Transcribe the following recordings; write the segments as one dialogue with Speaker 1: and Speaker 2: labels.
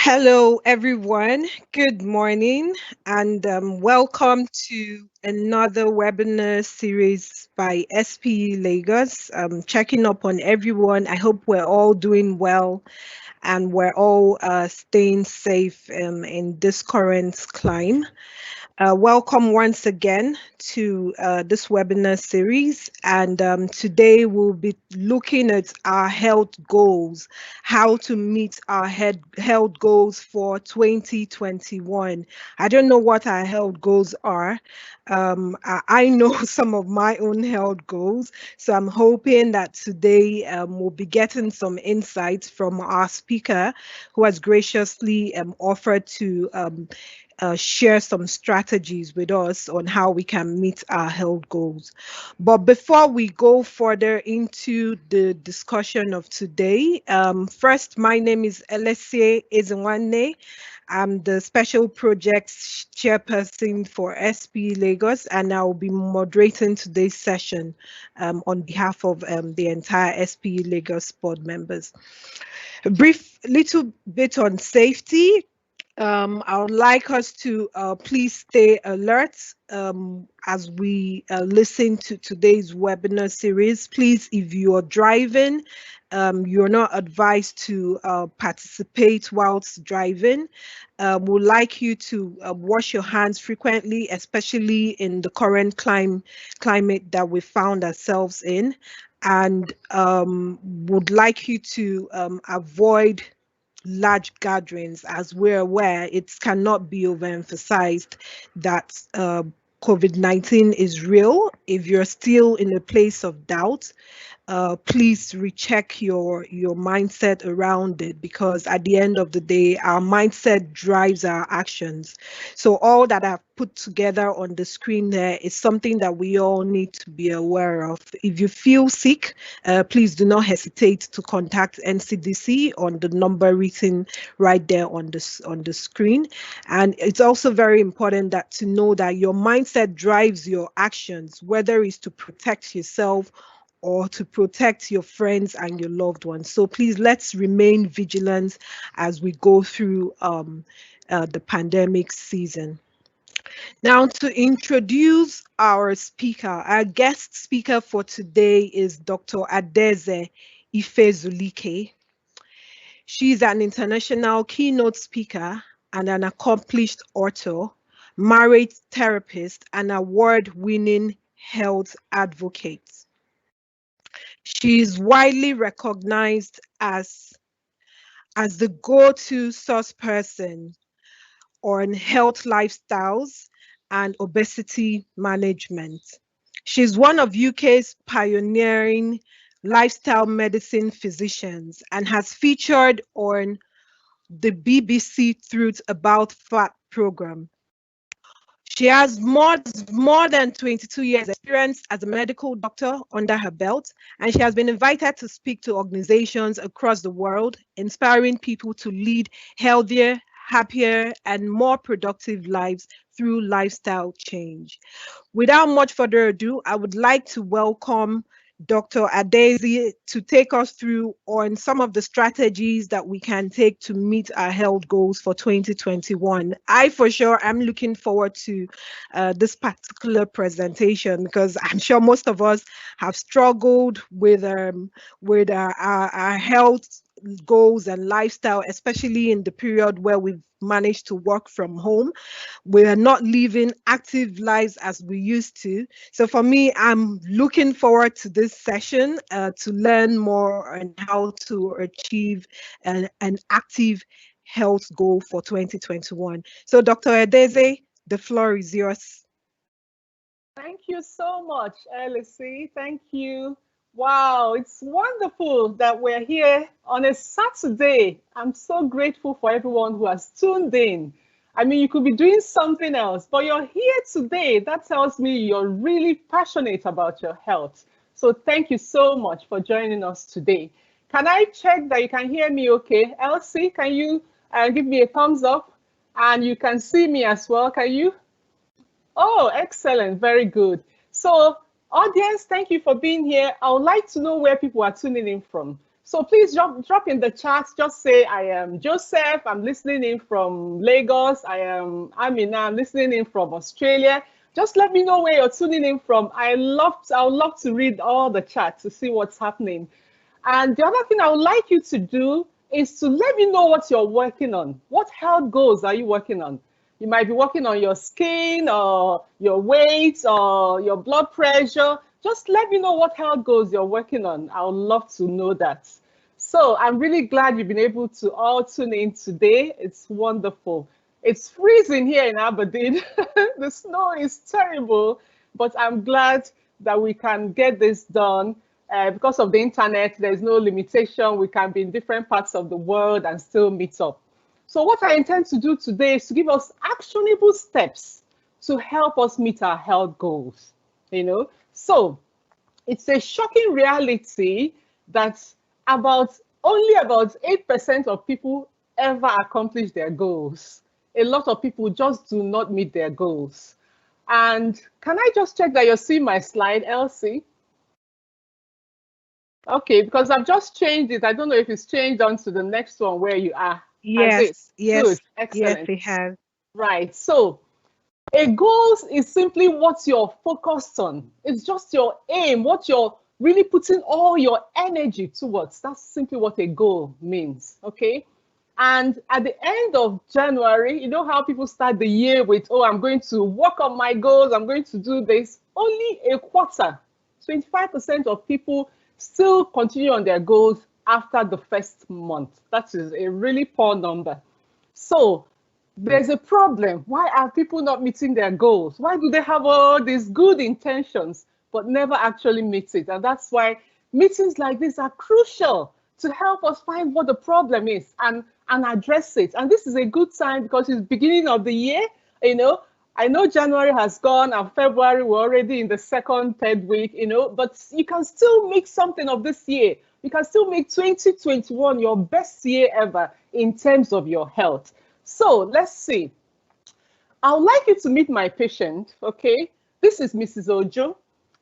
Speaker 1: Hello, everyone. Good morning, and welcome to another webinar series by SPE Lagos. Checking up on everyone. I hope we're all doing well and we're all staying safe in this current climate. Welcome once again to this webinar series, and today we'll be looking at our health goals, how to meet our health goals for 2021. I don't know what our health goals are. I know some of my own health goals, so I'm hoping that today we'll be getting some insights from our speaker who has graciously offered to share some strategies with us on how we can meet our health goals. But before we go further into the discussion of today, first, my name is Adaeze Ezenwanne. I'm the Special Projects Chairperson for SP Lagos, and I will be moderating today's session on behalf of the entire SP Lagos board members. A brief little bit on safety. I would like us to please stay alert as we listen to today's webinar series. Please, if you are driving, you're not advised to participate whilst driving. We'd like you to wash your hands frequently, especially in the current climate that we found ourselves in, and would like you to avoid large gatherings. As we're aware, it cannot be overemphasized that COVID-19 is real. If you're still in a place of doubt, please recheck your mindset around it, because at the end of the day, our mindset drives our actions. So all that I've put together on the screen there is something that we all need to be aware of. If you feel sick, please do not hesitate to contact NCDC on the number written right there on the screen. And it's also very important that to know that your mindset drives your actions, whether it's to protect yourself or to protect your friends and your loved ones. So please, let's remain vigilant as we go through the pandemic season. Now, to introduce our speaker, our guest speaker for today is Dr. Adaeze Ifezulike. She's an international keynote speaker and an accomplished author, marriage therapist, and award-winning health advocate. She is widely recognized as the go-to source person on health lifestyles and obesity management. She's one of UK's pioneering lifestyle medicine physicians and has featured on the BBC Truth About Fat program. She has more than 22 years experience as a medical doctor under her belt, and she has been invited to speak to organizations across the world, inspiring people to lead healthier, happier, and more productive lives through lifestyle change. Without much further ado, I would like to welcome Dr. Adaeze to take us through on some of the strategies that we can take to meet our health goals for 2021. I, for sure, am looking forward to this particular presentation, because I'm sure most of us have struggled with our health goals and lifestyle, especially in the period where we've managed to work from home. We are not living active lives as we used to. So for me, I'm looking forward to this session to learn more on how to achieve an active health goal for 2021. So Dr. Adaeze, the floor is yours.
Speaker 2: Thank you so much, Adaeze. Thank you. Wow, it's wonderful that we're here on a Saturday. I'm so grateful for everyone who has tuned in. I mean, you could be doing something else, but you're here today. That tells me you're really passionate about your health. So thank you so much for joining us today. Can I check that you can hear me okay? Elsie, can you give me a thumbs up? And you can see me as well, can you? Oh, excellent. Very good. So, audience, thank you for being here. I would like to know where people are tuning in from. So please drop in the chat. Just say, I am Joseph. I'm listening in from Lagos. I am Amina. I'm listening in from Australia. Just let me know where you're tuning in from. I would love to read all the chat to see what's happening. And the other thing I would like you to do is to let me know what you're working on. What health goals are you working on? You might be working on your skin or your weight or your blood pressure. Just let me know what health goals you're working on. I would love to know that. So I'm really glad you've been able to all tune in today. It's wonderful. It's freezing here in Aberdeen. The snow is terrible, but I'm glad that we can get this done. Because of the internet, there's no limitation. We can be in different parts of the world and still meet up. So what I intend to do today is to give us actionable steps to help us meet our health goals. So it's a shocking reality that only about 8% of people ever accomplish their goals. A lot of people just do not meet their goals. And can I just check that you're seeing my slide, Elsie? Okay, because I've just changed it. I don't know if it's changed on to the next one where you are.
Speaker 1: Yes, yes,
Speaker 2: good, excellent.
Speaker 1: Yes, it has.
Speaker 2: Right. So a goal is simply what you're focused on. It's just your aim, what you're really putting all your energy towards. That's simply what a goal means. Okay. And at the end of January, you know how people start the year with, oh, I'm going to work on my goals. I'm going to do this. Only a quarter, 25% of people still continue on their goals after the first month. That is a really poor number. So there's a problem. Why are people not meeting their goals? Why do they have all these good intentions but never actually meet it? And that's why meetings like this are crucial to help us find what the problem is and address it. And this is a good time because it's beginning of the year. I know January has gone and February, we're already in the second, third week, but you can still make something of this year. You can still make 2021 your best year ever in terms of your health. So let's see. I would like you to meet my patient, okay? This is Mrs. Ojo,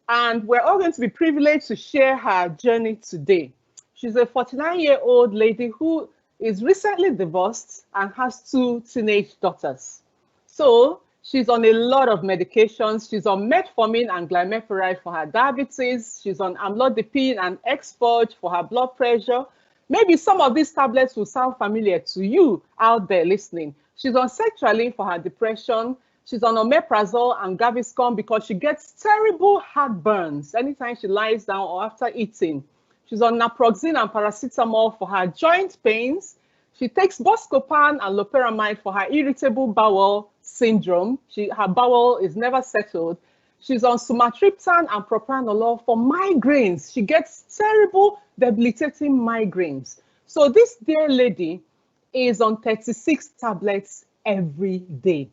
Speaker 2: and we're all going to be privileged to share her journey today. She's a 49-year-old lady who is recently divorced and has 2 teenage daughters. So she's on a lot of medications. She's on metformin and glimepiride for her diabetes. She's on amlodipine and Exforge for her blood pressure. Maybe some of these tablets will sound familiar to you out there listening. She's on sertraline for her depression. She's on omeprazole and Gaviscon because she gets terrible heartburns anytime she lies down or after eating. She's on naproxen and paracetamol for her joint pains. She takes Buscopan and loperamide for her irritable bowel syndrome. Her bowel is never settled. She's on sumatriptan and propranolol for migraines. She gets terrible, debilitating migraines. So this dear lady is on 36 tablets every day.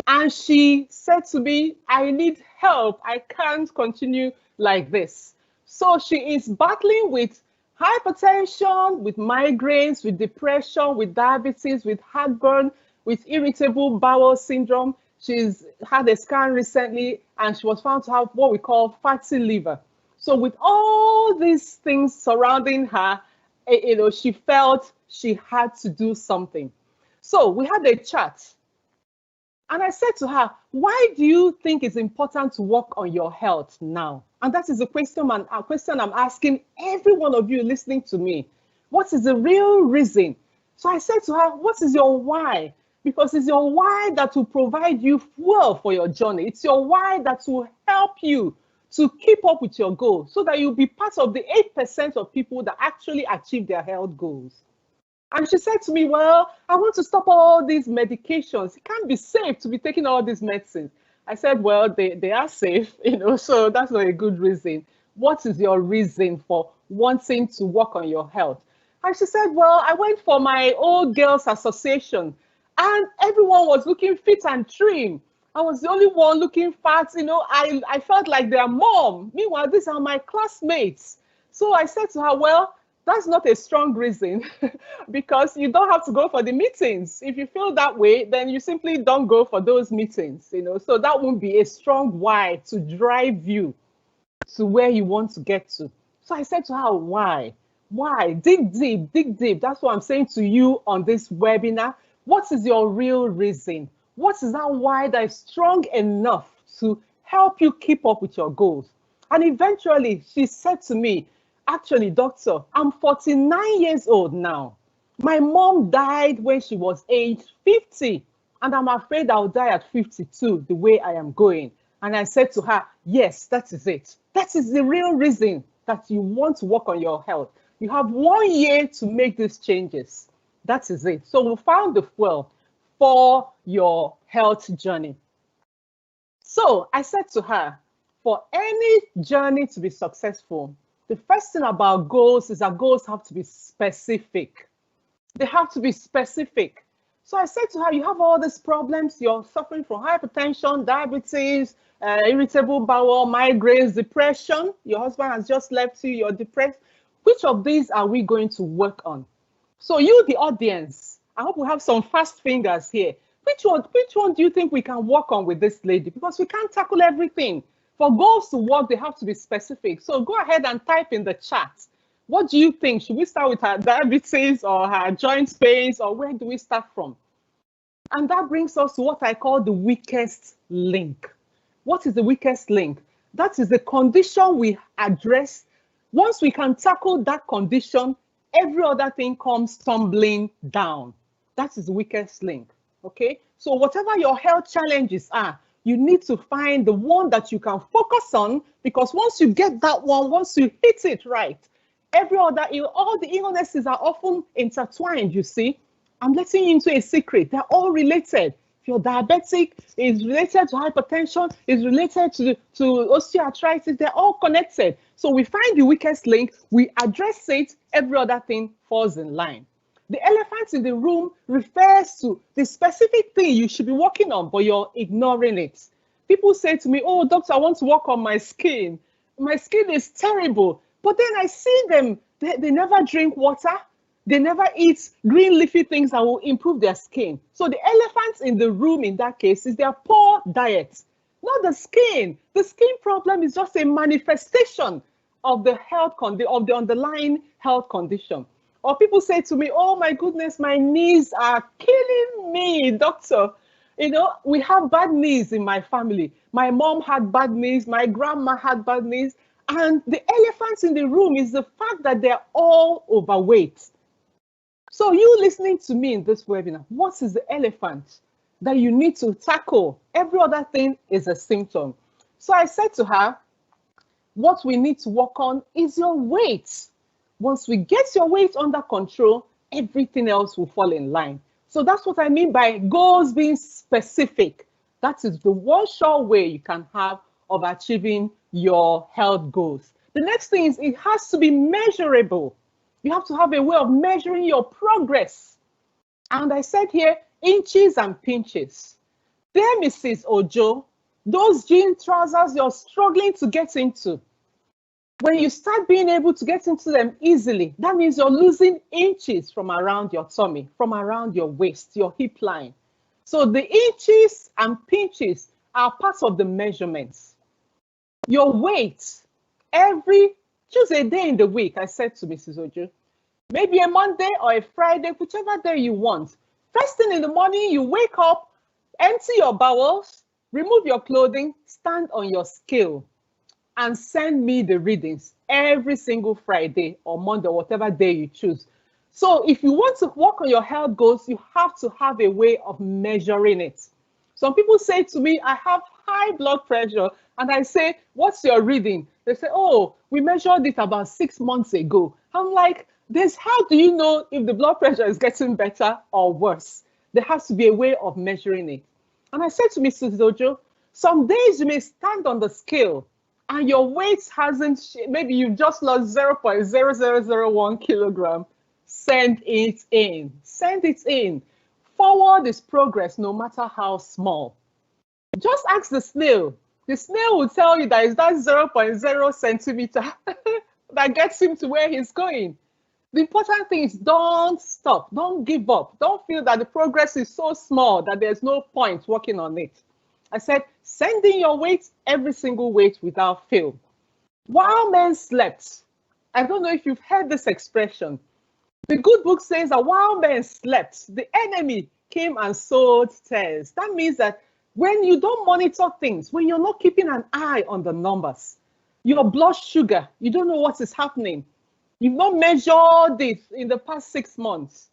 Speaker 2: And she said to me, I need help. I can't continue like this. So she is battling with hypertension, with migraines, with depression, with diabetes, with heartburn, with irritable bowel syndrome. She's had a scan recently and she was found to have what we call fatty liver. So with all these things surrounding her, she felt she had to do something. So we had a chat. And I said to her, why do you think it's important to work on your health now? And that is a question I'm asking every one of you listening to me. What is the real reason? So I said to her, what is your why? Because it's your why that will provide you fuel for your journey. It's your why that will help you to keep up with your goals so that you'll be part of the 8% of people that actually achieve their health goals. And she said to me, well, I want to stop all these medications. It can't be safe to be taking all these medicines. I said, well, they are safe, so that's not a good reason. What is your reason for wanting to work on your health? And she said, well, I went for my old girls association and everyone was looking fit and trim. I was the only one looking fat, I felt like their mom. Meanwhile, these are my classmates. So I said to her, well, that's not a strong reason because you don't have to go for the meetings. If you feel that way, then you simply don't go for those meetings, so that won't be a strong why to drive you to where you want to get to. So I said to her, why? Why? Dig deep, dig deep. That's what I'm saying to you on this webinar. What is your real reason? What is that why that is strong enough to help you keep up with your goals? And eventually she said to me, actually, doctor, I'm 49 years old now. My mom died when she was age 50, and I'm afraid I'll die at 52 the way I am going. And I said to her, yes, that is it. That is the real reason that you want to work on your health. You have 1 year to make these changes. That is it. So we found the fuel for your health journey. So I said to her, for any journey to be successful, the first thing about goals is that goals have to be specific. They have to be specific. So I said to her, you have all these problems. You're suffering from hypertension, diabetes, irritable bowel, migraines, depression. Your husband has just left you. You're depressed. Which of these are we going to work on? So you, the audience, I hope we have some fast fingers here. Which one do you think we can work on with this lady? Because we can't tackle everything. For goals to work, they have to be specific. So go ahead and type in the chat. What do you think? Should we start with her diabetes or her joint pains, or where do we start from? And that brings us to what I call the weakest link. What is the weakest link? That is the condition we address. Once we can tackle that condition, every other thing comes tumbling down. That is the weakest link. Okay? So whatever your health challenges are, you need to find the one that you can focus on, because once you get that one, once you hit it right, every other, all the illnesses are often intertwined, you see. I'm letting you into a secret. They're all related. If you're diabetic, it's related to hypertension, it's related to osteoarthritis. They're all connected. So we find the weakest link, we address it, every other thing falls in line. The elephant in the room refers to the specific thing you should be working on, but you're ignoring it. People say to me, oh, doctor, I want to work on my skin. My skin is terrible. But then I see them, they never drink water. They never eat green leafy things that will improve their skin. So the elephant in the room in that case is their poor diet, not the skin. The skin problem is just a manifestation of the of the underlying health condition. Or people say to me, oh my goodness, my knees are killing me, doctor. You know, we have bad knees in my family. My mom had bad knees, my grandma had bad knees. And the elephant in the room is the fact that they're all overweight. So you listening to me in this webinar, what is the elephant that you need to tackle? Every other thing is a symptom. So I said to her, what we need to work on is your weight. Once we get your weight under control, everything else will fall in line. So that's what I mean by goals being specific. That is the one sure way you can have of achieving your health goals. The next thing is it has to be measurable. You have to have a way of measuring your progress. And I said here, inches and pinches. There, Mrs. Ojo, those jean trousers you're struggling to get into, when you start being able to get into them easily, that means you're losing inches from around your tummy, from around your waist, your hip line. So the inches and pinches are part of the measurements. Your weight, choose a day in the week, I said to Mrs. Ojo, maybe a Monday or a Friday, whichever day you want. First thing in the morning, you wake up, empty your bowels, remove your clothing, stand on your scale, and send me the readings every single Friday or Monday, or whatever day you choose. So if you want to work on your health goals, you have to have a way of measuring it. Some people say to me, I have high blood pressure, and I say, what's your reading? They say, oh, we measured it about 6 months ago. I'm like, how do you know if the blood pressure is getting better or worse? There has to be a way of measuring it. And I said to Mrs. Ojo, some days you may stand on the scale and your weight hasn't, maybe you've just lost 0.0001 kilogram. Send it in. Send it in. Forward is progress, no matter how small. Just ask the snail. The snail will tell you that it's that 0.0 centimeter that gets him to where he's going. The important thing is don't stop. Don't give up. Don't feel that the progress is so small that there's no point working on it. I said, send in your weight, every single weight without fail. While men slept, I don't know if you've heard this expression. The good book says that while men slept, the enemy came and sowed tares. That means that when you don't monitor things, when you're not keeping an eye on the numbers, your blood sugar, you don't know what is happening. You've not measured it in the past 6 months.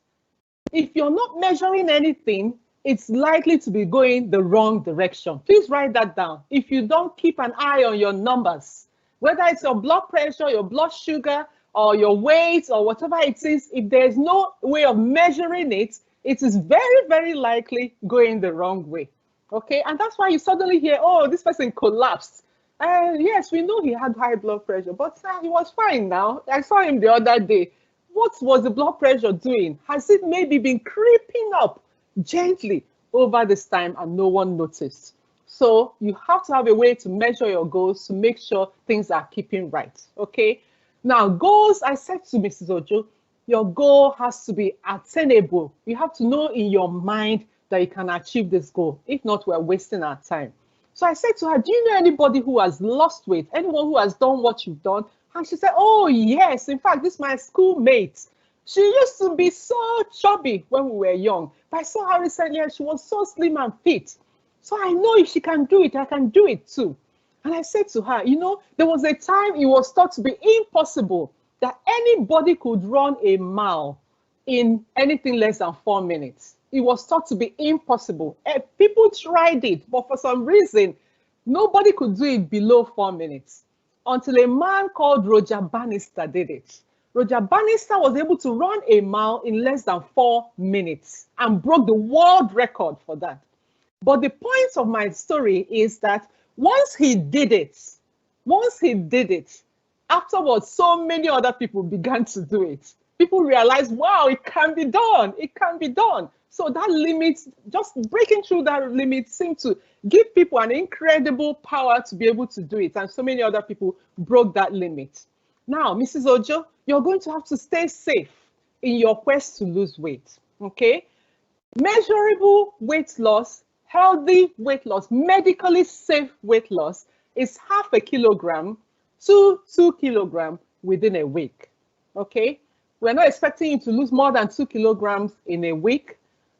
Speaker 2: If you're not measuring anything, it's likely to be going the wrong direction. Please write that down. If you don't keep an eye on your numbers, whether it's your blood pressure, your blood sugar, or your weight, or whatever it is, if there's no way of measuring it, it is very, very likely going the wrong way. Okay, and that's why you suddenly hear, oh, this person collapsed. Yes, we know he had high blood pressure, but he was fine now. I saw him the other day. What was the blood pressure doing? Has it maybe been creeping up gently over this time and no one noticed? So you have to have a way to measure your goals to make sure things are keeping right. Okay. Now, goals, I said to Mrs. Ojo, your goal has to be attainable. You have to know in your mind that you can achieve this goal. If not, we're wasting our time. So I said to her, do you know anybody who has lost weight? Anyone who has done what you've done? And she said, oh, yes. In fact, this is my schoolmate. She used to be so chubby when we were young. But I saw her recently and she was so slim and fit. So I know if she can do it, I can do it too. And I said to her, you know, there was a time it was thought to be impossible that anybody could run a mile in anything less than 4 minutes. It was thought to be impossible. People tried it, but for some reason, nobody could do it below 4 minutes until a man called Roger Bannister did it. Roger Bannister was able to run a mile in less than 4 minutes and broke the world record for that. But the point of my story is that once he did it, afterwards, so many other people began to do it. People realized, wow, it can be done. It can be done. So that limit, just breaking through that limit seemed to give people an incredible power to be able to do it. And so many other people broke that limit. Now, Mrs. Ojo, you're going to have to stay safe in your quest to lose weight, okay? Measurable weight loss, healthy weight loss, medically safe weight loss is 0.5 kilogram to 2 kilograms within a week, okay? We're not expecting you to lose more than 2 kilograms in a week.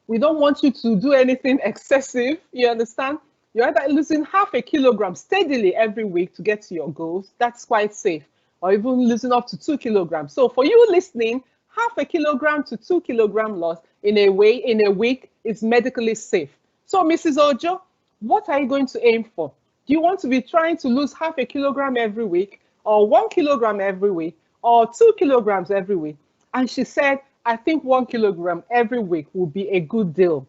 Speaker 2: We don't want you to do anything excessive, you understand? You're either losing 0.5 kilogram steadily every week to get to your goals. That's quite safe. Or even losing up to 2 kilograms. So for you listening, 0.5 kilogram to 2 kilogram loss in a week is medically safe. So Mrs. Ojo, what are you going to aim for? Do you want to be trying to lose 0.5 kilogram every week, or 1 kilogram every week, or 2 kilograms every week? And she said, I think 1 kilogram every week will be a good deal.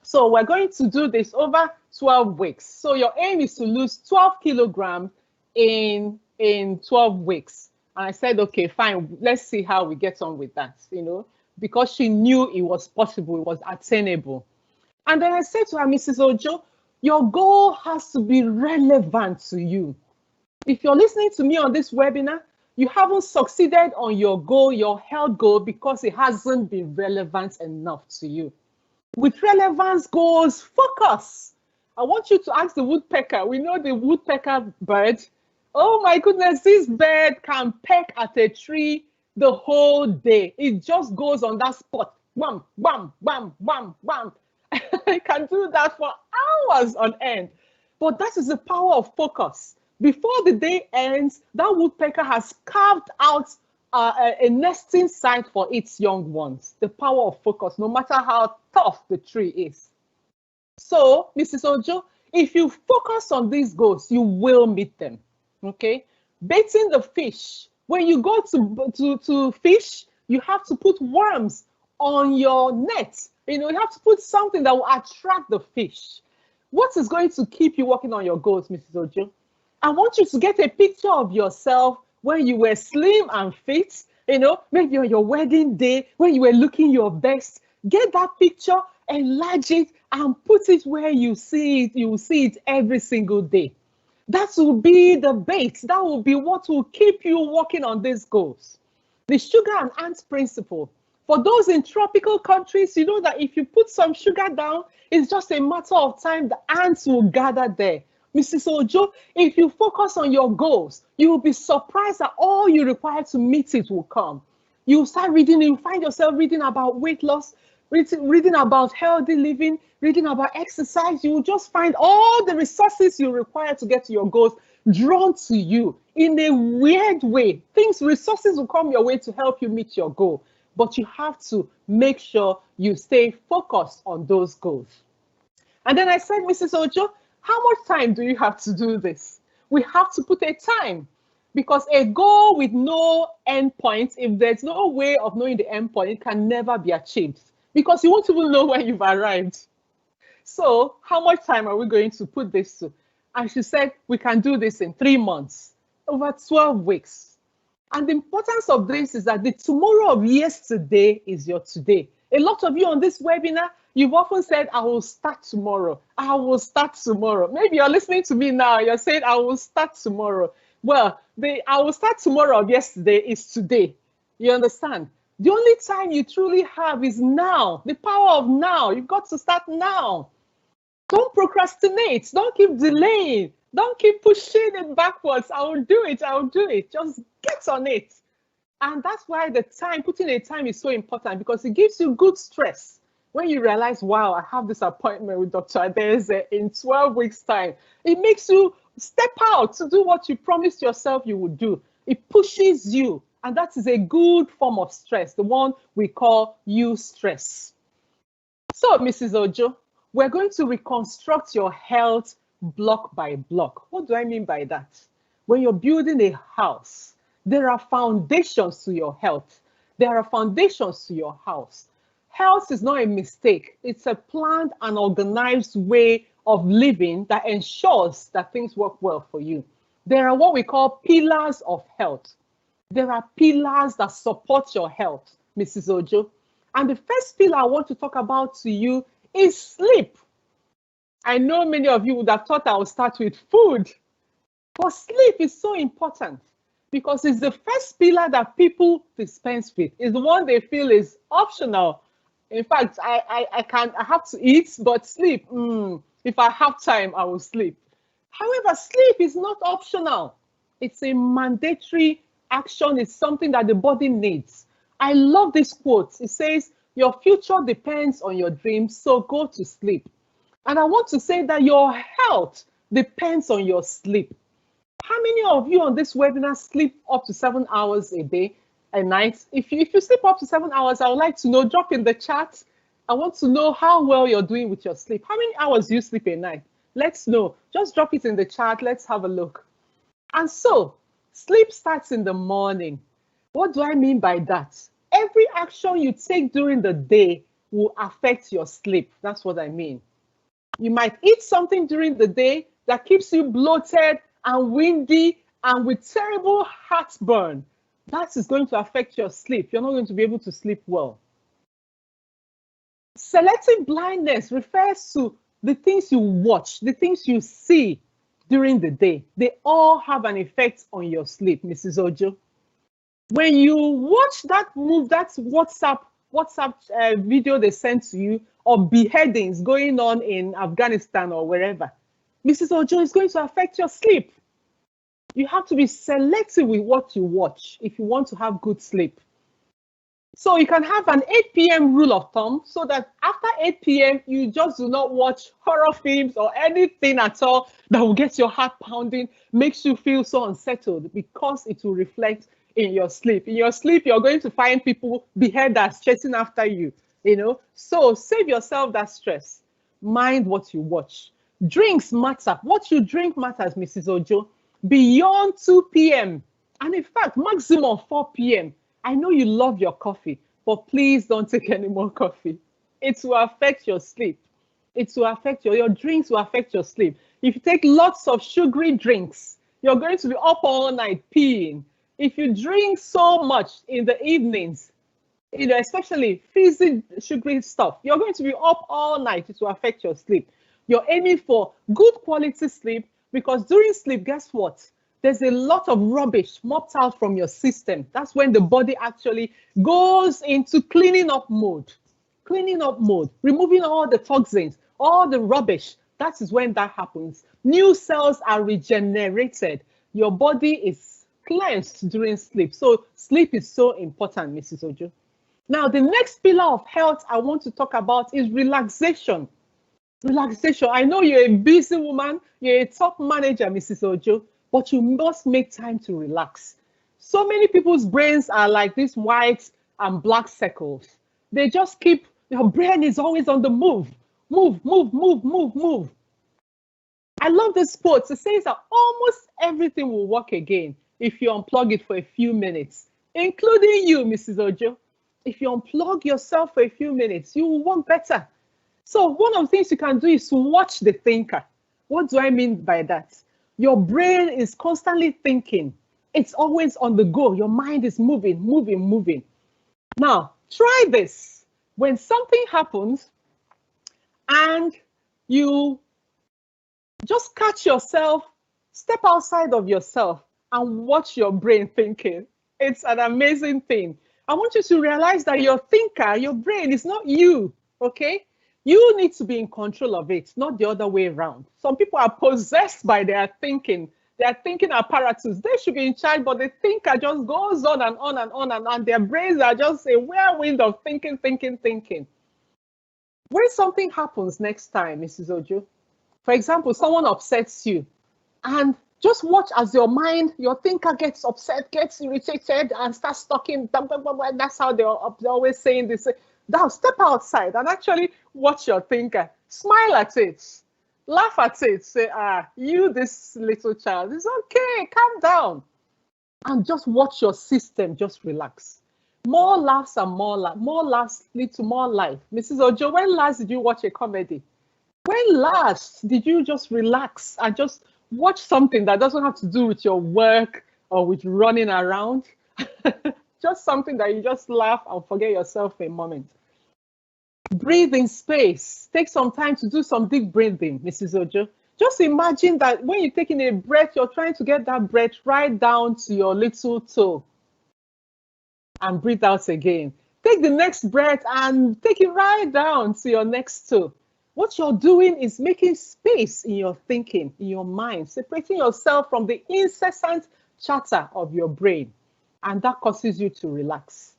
Speaker 2: So we're going to do this over 12 weeks. So your aim is to lose 12 kilograms in 12 weeks. And I said, okay, fine, let's see how we get on with that, you know, because she knew it was possible, it was attainable. And then I said to her, Mrs. Ojo, your goal has to be relevant to you. If you're listening to me on this webinar, you haven't succeeded on your goal, your health goal, because it hasn't been relevant enough to you. With relevance goals, focus. I want you to ask the woodpecker. We know the woodpecker bird. Oh my goodness, this bird can peck at a tree the whole day. It just goes on that spot. Bam, bam, bam, bam, bam. It can do that for hours on end. But that is the power of focus. Before the day ends, that woodpecker has carved out a nesting site for its young ones. The power of focus, no matter how tough the tree is. So, Mrs. Ojo, if you focus on these goals, you will meet them. Okay? Baiting the fish. When you go to fish, you have to put worms on your net. You know, you have to put something that will attract the fish. What is going to keep you working on your goals, Mrs. Ojo? I want you to get a picture of yourself when you were slim and fit, you know, maybe on your wedding day, when you were looking your best. Get that picture, enlarge it, and put it where you see it. You will see it every single day. That will be the bait. That will be what will keep you working on these goals. The sugar and ants principle. For those in tropical countries, you know that if you put some sugar down, it's just a matter of time the ants will gather there. Mrs. Ojo, if you focus on your goals, you will be surprised that all you require to meet it will come. You start reading, you find yourself reading about weight loss, reading about healthy living, reading about exercise. You will just find all the resources you require to get to your goals drawn to you in a weird way. Resources will come your way to help you meet your goal, but you have to make sure you stay focused on those goals. And then I said, Mrs. Ojo, how much time do you have to do this? We have to put a time, because a goal with no end point, if there's no way of knowing the end point, it can never be achieved, because you won't even know when you've arrived. So how much time are we going to put this to? And she said, we can do this in 3 months, over 12 weeks. And the importance of this is that the tomorrow of yesterday is your today. A lot of you on this webinar, you've often said, I will start tomorrow. I will start tomorrow. Maybe you're listening to me now. You're saying, I will start tomorrow. Well, the I will start tomorrow of yesterday is today. You understand? The only time you truly have is now. The power of now. You've got to start now. Don't procrastinate. Don't keep delaying. Don't keep pushing it backwards. I will do it. I will do it. Just get on it. And that's why the time, putting a time is so important, because it gives you good stress. When you realize, wow, I have this appointment with Dr. Adaeze in 12 weeks' time, it makes you step out to do what you promised yourself you would do. It pushes you. And that is a good form of stress, the one we call eustress. So, Mrs. Ojo, we're going to reconstruct your health block by block. What do I mean by that? When you're building a house, there are foundations to your health. There are foundations to your house. Health is not a mistake. It's a planned and organized way of living that ensures that things work well for you. There are what we call pillars of health. There are pillars that support your health, Mrs. Ojo. And the first pillar I want to talk about to you is sleep. I know many of you would have thought I would start with food, but sleep is so important, because it's the first pillar that people dispense with. It's the one they feel is optional. In fact, I have to eat, but sleep, if I have time, I will sleep. However, sleep is not optional. It's a mandatory action. It's something that the body needs. I love this quote. It says, your future depends on your dreams, so go to sleep. And I want to say that your health depends on your sleep. How many of you on this webinar sleep up to 7 hours a day, a night? If you sleep up to 7 hours, I would like to know, drop in the chat. I want to know how well you're doing with your sleep. How many hours do you sleep a night? Let's know. Just drop it in the chat. Let's have a look. And so, sleep starts in the morning. What do I mean by that? Every action you take during the day will affect your sleep. That's what I mean. You might eat something during the day that keeps you bloated and windy and with terrible heartburn. That is going to affect your sleep. You're not going to be able to sleep well. Selective blindness refers to the things you watch, the things you see during the day. They all have an effect on your sleep, Mrs. Ojo. When you watch that WhatsApp video they sent to you of beheadings going on in Afghanistan or wherever, Mrs. Ojo, is going to affect your sleep. You have to be selective with what you watch if you want to have good sleep. So you can have an 8 p.m. rule of thumb, so that after 8 p.m. you just do not watch horror films or anything at all that will get your heart pounding, makes you feel so unsettled, because it will reflect in your sleep. In your sleep, you're going to find people beheaders chasing after you, So save yourself that stress. Mind what you watch. Drinks matter. What you drink matters, Mrs. Ojo. Beyond 2 p.m. and in fact, maximum 4 p.m. I know you love your coffee, but please don't take any more coffee. It will affect your sleep. It will affect your drinks will affect your sleep. If you take lots of sugary drinks, you're going to be up all night peeing. If you drink so much in the evenings, especially fizzy sugary stuff, you're going to be up all night. It will affect your sleep. You're aiming for good quality sleep, because during sleep, guess what? There's a lot of rubbish mopped out from your system. That's when the body actually goes into cleaning up mode, removing all the toxins, all the rubbish That is when that happens. New cells are regenerated. Your body is cleansed during sleep. So sleep is so important, Mrs. Ojo. Now, the next pillar of health I want to talk about is relaxation. Relaxation. I know you're a busy woman, you're a top manager, Mrs. Ojo, but you must make time to relax. So many people's brains are like these white and black circles. They just keep, your brain is always on the move. Move, move, move, move, move. I love this quote. It says that almost everything will work again if you unplug it for a few minutes, including you, Mrs. Ojo. If you unplug yourself for a few minutes, you will work better. So one of the things you can do is to watch the thinker. What do I mean by that? Your brain is constantly thinking. It's always on the go. Your mind is moving, moving, moving. Now, try this. When something happens and you just catch yourself, step outside of yourself and watch your brain thinking. It's an amazing thing. I want you to realize that your thinker, your brain is not you, okay? You need to be in control of it, not the other way around. Some people are possessed by their thinking apparatus. They should be in charge, but the thinker just goes on and on and on and on. Their brains are just a whirlwind of thinking, thinking, thinking. When something happens next time, Mrs. Ojo, for example, someone upsets you, and just watch as your mind, your thinker gets upset, gets irritated, and starts talking. That's how they're always saying this. Now step outside and actually watch your thinker. Smile at it. Laugh at it. Say, you, this little child, it's okay. Calm down. And just watch your system just relax. More laughs and more laughs lead to more life. Mrs. Ojo, when last did you watch a comedy? When last did you just relax and just watch something that doesn't have to do with your work or with running around? Just something that you just laugh and forget yourself for a moment. Breathe in space. Take some time to do some deep breathing, Mrs. Ojo. Just imagine that when you're taking a breath, you're trying to get that breath right down to your little toe. And breathe out again. Take the next breath and take it right down to your next toe. What you're doing is making space in your thinking, in your mind, separating yourself from the incessant chatter of your brain. And that causes you to relax.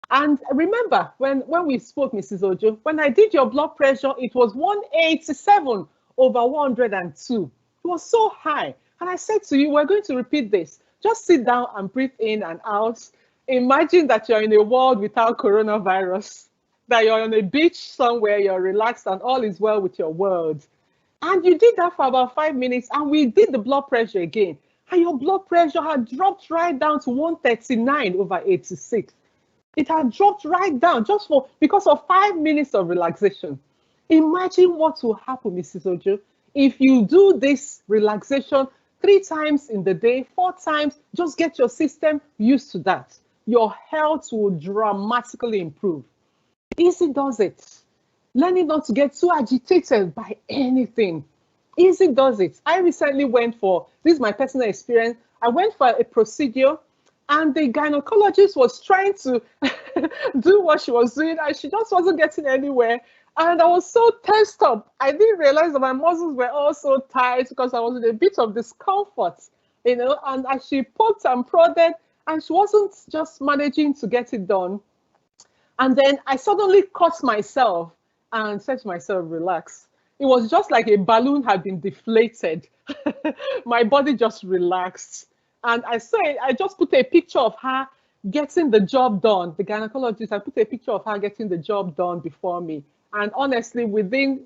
Speaker 2: And remember, when we spoke, Mrs. Ojo, when I did your blood pressure, it was 187 over 102. It was so high. And I said to you, we're going to repeat this. Just sit down and breathe in and out. Imagine that you're in a world without coronavirus, that you're on a beach somewhere, you're relaxed and all is well with your world. And you did that for about 5 minutes and we did the blood pressure again. And your blood pressure had dropped right down to 139 over 86. It had dropped right down just because of 5 minutes of relaxation. Imagine what will happen, Mrs. Ojo, if you do this relaxation 3 times in the day, 4 times, just get your system used to that. Your health will dramatically improve. Easy does it. Learning not to get too agitated by anything. Easy does it. I recently went for, this is my personal experience, I went for a procedure and the gynecologist was trying to do what she was doing and she just wasn't getting anywhere. And I was so tensed up. I didn't realize that my muscles were also tight because I was in a bit of discomfort, and as she poked and prodded and she wasn't just managing to get it done. And then I suddenly caught myself and said to myself, relax. It was just like a balloon had been deflated. My body just relaxed. And I just put a picture of her getting the job done. The gynecologist, I put a picture of her getting the job done before me. And honestly,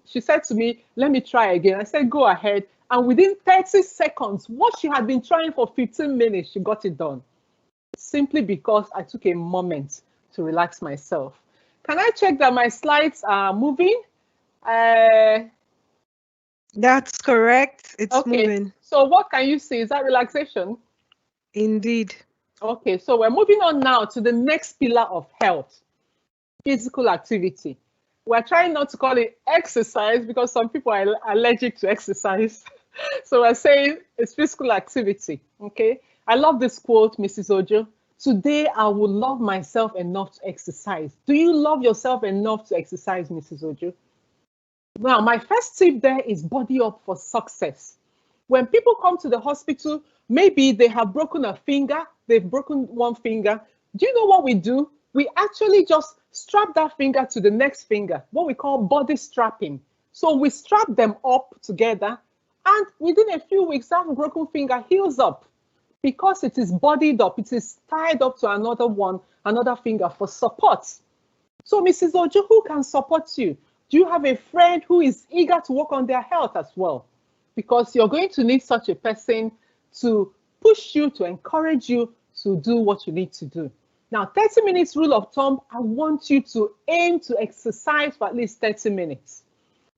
Speaker 2: she said to me, let me try again. I said, go ahead. And within 30 seconds, what she had been trying for 15 minutes, she got it done. Simply because I took a moment to relax myself. Can I check that my slides are moving?
Speaker 1: That's correct. It's
Speaker 2: okay.
Speaker 1: Moving.
Speaker 2: So what can you see? Is that relaxation?
Speaker 1: Indeed.
Speaker 2: Okay, so we're moving on now to the next pillar of health, physical activity. We're trying not to call it exercise because some people are allergic to exercise. So we're saying it's physical activity, okay? I love this quote, Mrs. Ojo. Today, I will love myself enough to exercise. Do you love yourself enough to exercise, Mrs. Ojo? Now, my first tip there is body up for success. When people come to the hospital, maybe they have broken a finger, they've broken one finger. Do you know what we do? We actually just strap that finger to the next finger, what we call body strapping. So we strap them up together, and within a few weeks, that broken finger heals up because it is bodied up, it is tied up to another one, another finger for support. So, Mrs. Ojo, who can support you? Do you have a friend who is eager to work on their health as well? Because you're going to need such a person to push you, to encourage you to do what you need to do. Now, 30 minutes rule of thumb, I want you to aim to exercise for at least 30 minutes.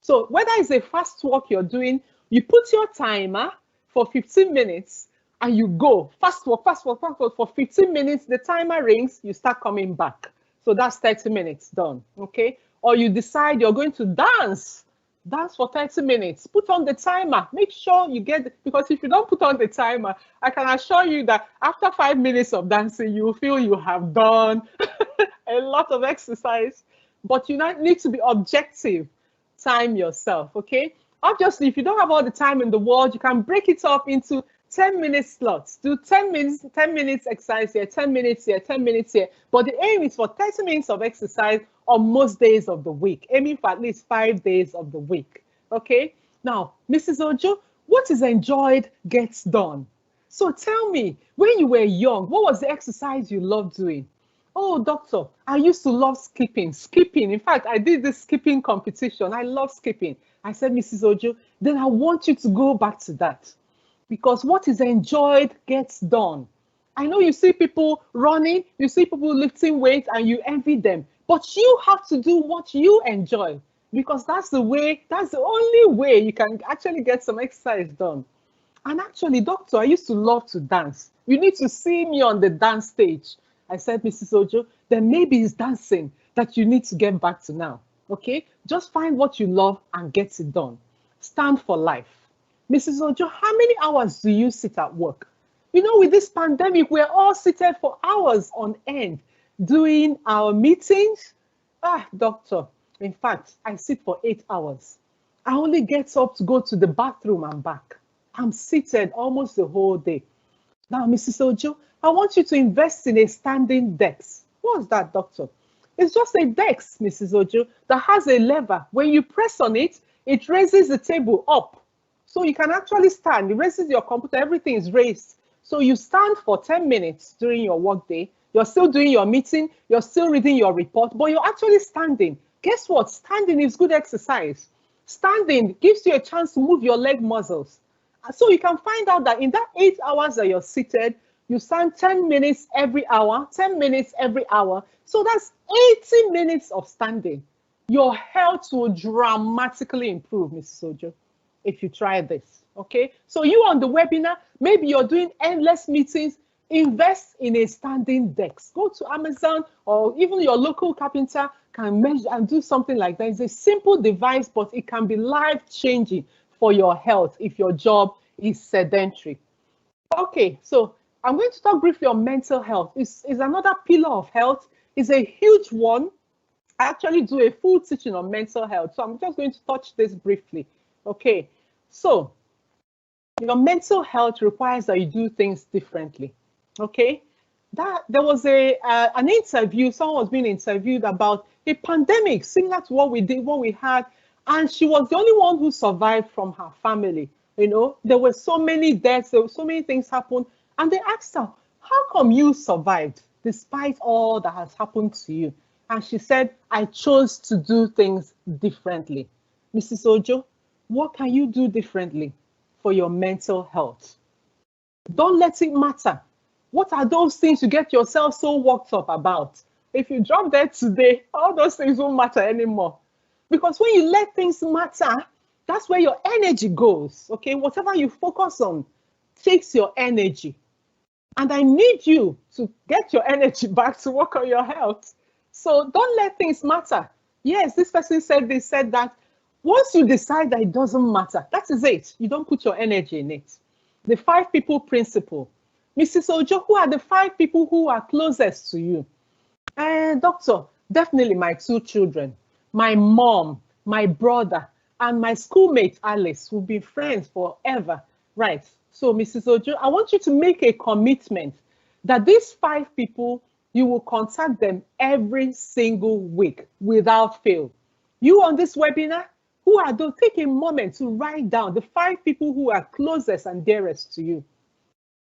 Speaker 2: So whether it's a fast walk you're doing, you put your timer for 15 minutes and you go fast walk for 15 minutes. The timer rings, you start coming back. So that's 30 minutes done, okay? Or you decide you're going to dance for 30 minutes. Put on the timer. Make sure you get, because if you don't put on the timer, I can assure you that after 5 minutes of dancing, you feel you have done a lot of exercise. But you need to be objective. Time yourself, okay? Obviously, if you don't have all the time in the world, you can break it up into 10-minute slots. Do 10 minutes exercise here, 10 minutes here, 10 minutes here. But the aim is for 30 minutes of exercise on most days of the week, aiming for at least 5 days of the week, okay? Now, Mrs. Ojo, what is enjoyed gets done. So tell me, when you were young, what was the exercise you loved doing? Oh, doctor, I used to love skipping. Skipping. In fact, I did this skipping competition. I love skipping. I said, Mrs. Ojo, then I want you to go back to that. Because what is enjoyed gets done. I know you see people running, you see people lifting weights, and you envy them. But you have to do what you enjoy. Because that's the only way you can actually get some exercise done. And actually, doctor, I used to love to dance. You need to see me on the dance stage. I said, Mrs. Ojo, then maybe it's dancing that you need to get back to now. Okay? Just find what you love and get it done. Stand for life. Mrs. Ojo, how many hours do you sit at work? You know, with this pandemic, we're all seated for hours on end doing our meetings. Doctor, in fact, I sit for 8 hours. I only get up to go to the bathroom and back. I'm seated almost the whole day. Now, Mrs. Ojo, I want you to invest in a standing desk. What's that, doctor? It's just a desk, Mrs. Ojo, that has a lever. When you press on it, it raises the table up. So you can actually stand. It raises your computer. Everything is raised. So you stand for 10 minutes during your workday. You're still doing your meeting. You're still reading your report, but you're actually standing. Guess what? Standing is good exercise. Standing gives you a chance to move your leg muscles. So you can find out that in that 8 hours that you're seated, you stand 10 minutes every hour, 10 minutes every hour. So that's 80 minutes of standing. Your health will dramatically improve, Mrs. Ojo, if you try this, okay? So you on the webinar, maybe you're doing endless meetings, invest in a standing desk. Go to Amazon or even your local carpenter can measure and do something like that. It's a simple device, but it can be life-changing for your health if your job is sedentary. Okay, so I'm going to talk briefly on mental health. It's another pillar of health. It's a huge one. I actually do a full teaching on mental health, so I'm just going to touch this briefly. Okay, so your mental health requires that you do things differently. Okay, there was an interview. Someone was being interviewed about a pandemic similar to what we had, and she was the only one who survived from her family. You know, there were so many deaths, there were so many things happened, and they asked her, "How come you survived despite all that has happened to you?" And she said, "I chose to do things differently." Mrs. Ojo, what can you do differently for your mental health? Don't let it matter. What are those things you get yourself so worked up about? If you drop dead today, all those things won't matter anymore. Because when you let things matter, that's where your energy goes, okay? Whatever you focus on takes your energy. And I need you to get your energy back to work on your health. So don't let things matter. Yes, this person said this, said that. Once you decide that it doesn't matter, that is it. You don't put your energy in it. The 5 people principle. Mrs. Ojo, who are the 5 people who are closest to you? Doctor, definitely my 2 children, my mom, my brother, and my schoolmate Alice, who've been friends forever, right? So, Mrs. Ojo, I want you to make a commitment that these 5 people, you will contact them every single week without fail. You on this webinar, who are those? Take a moment to write down the 5 people who are closest and dearest to you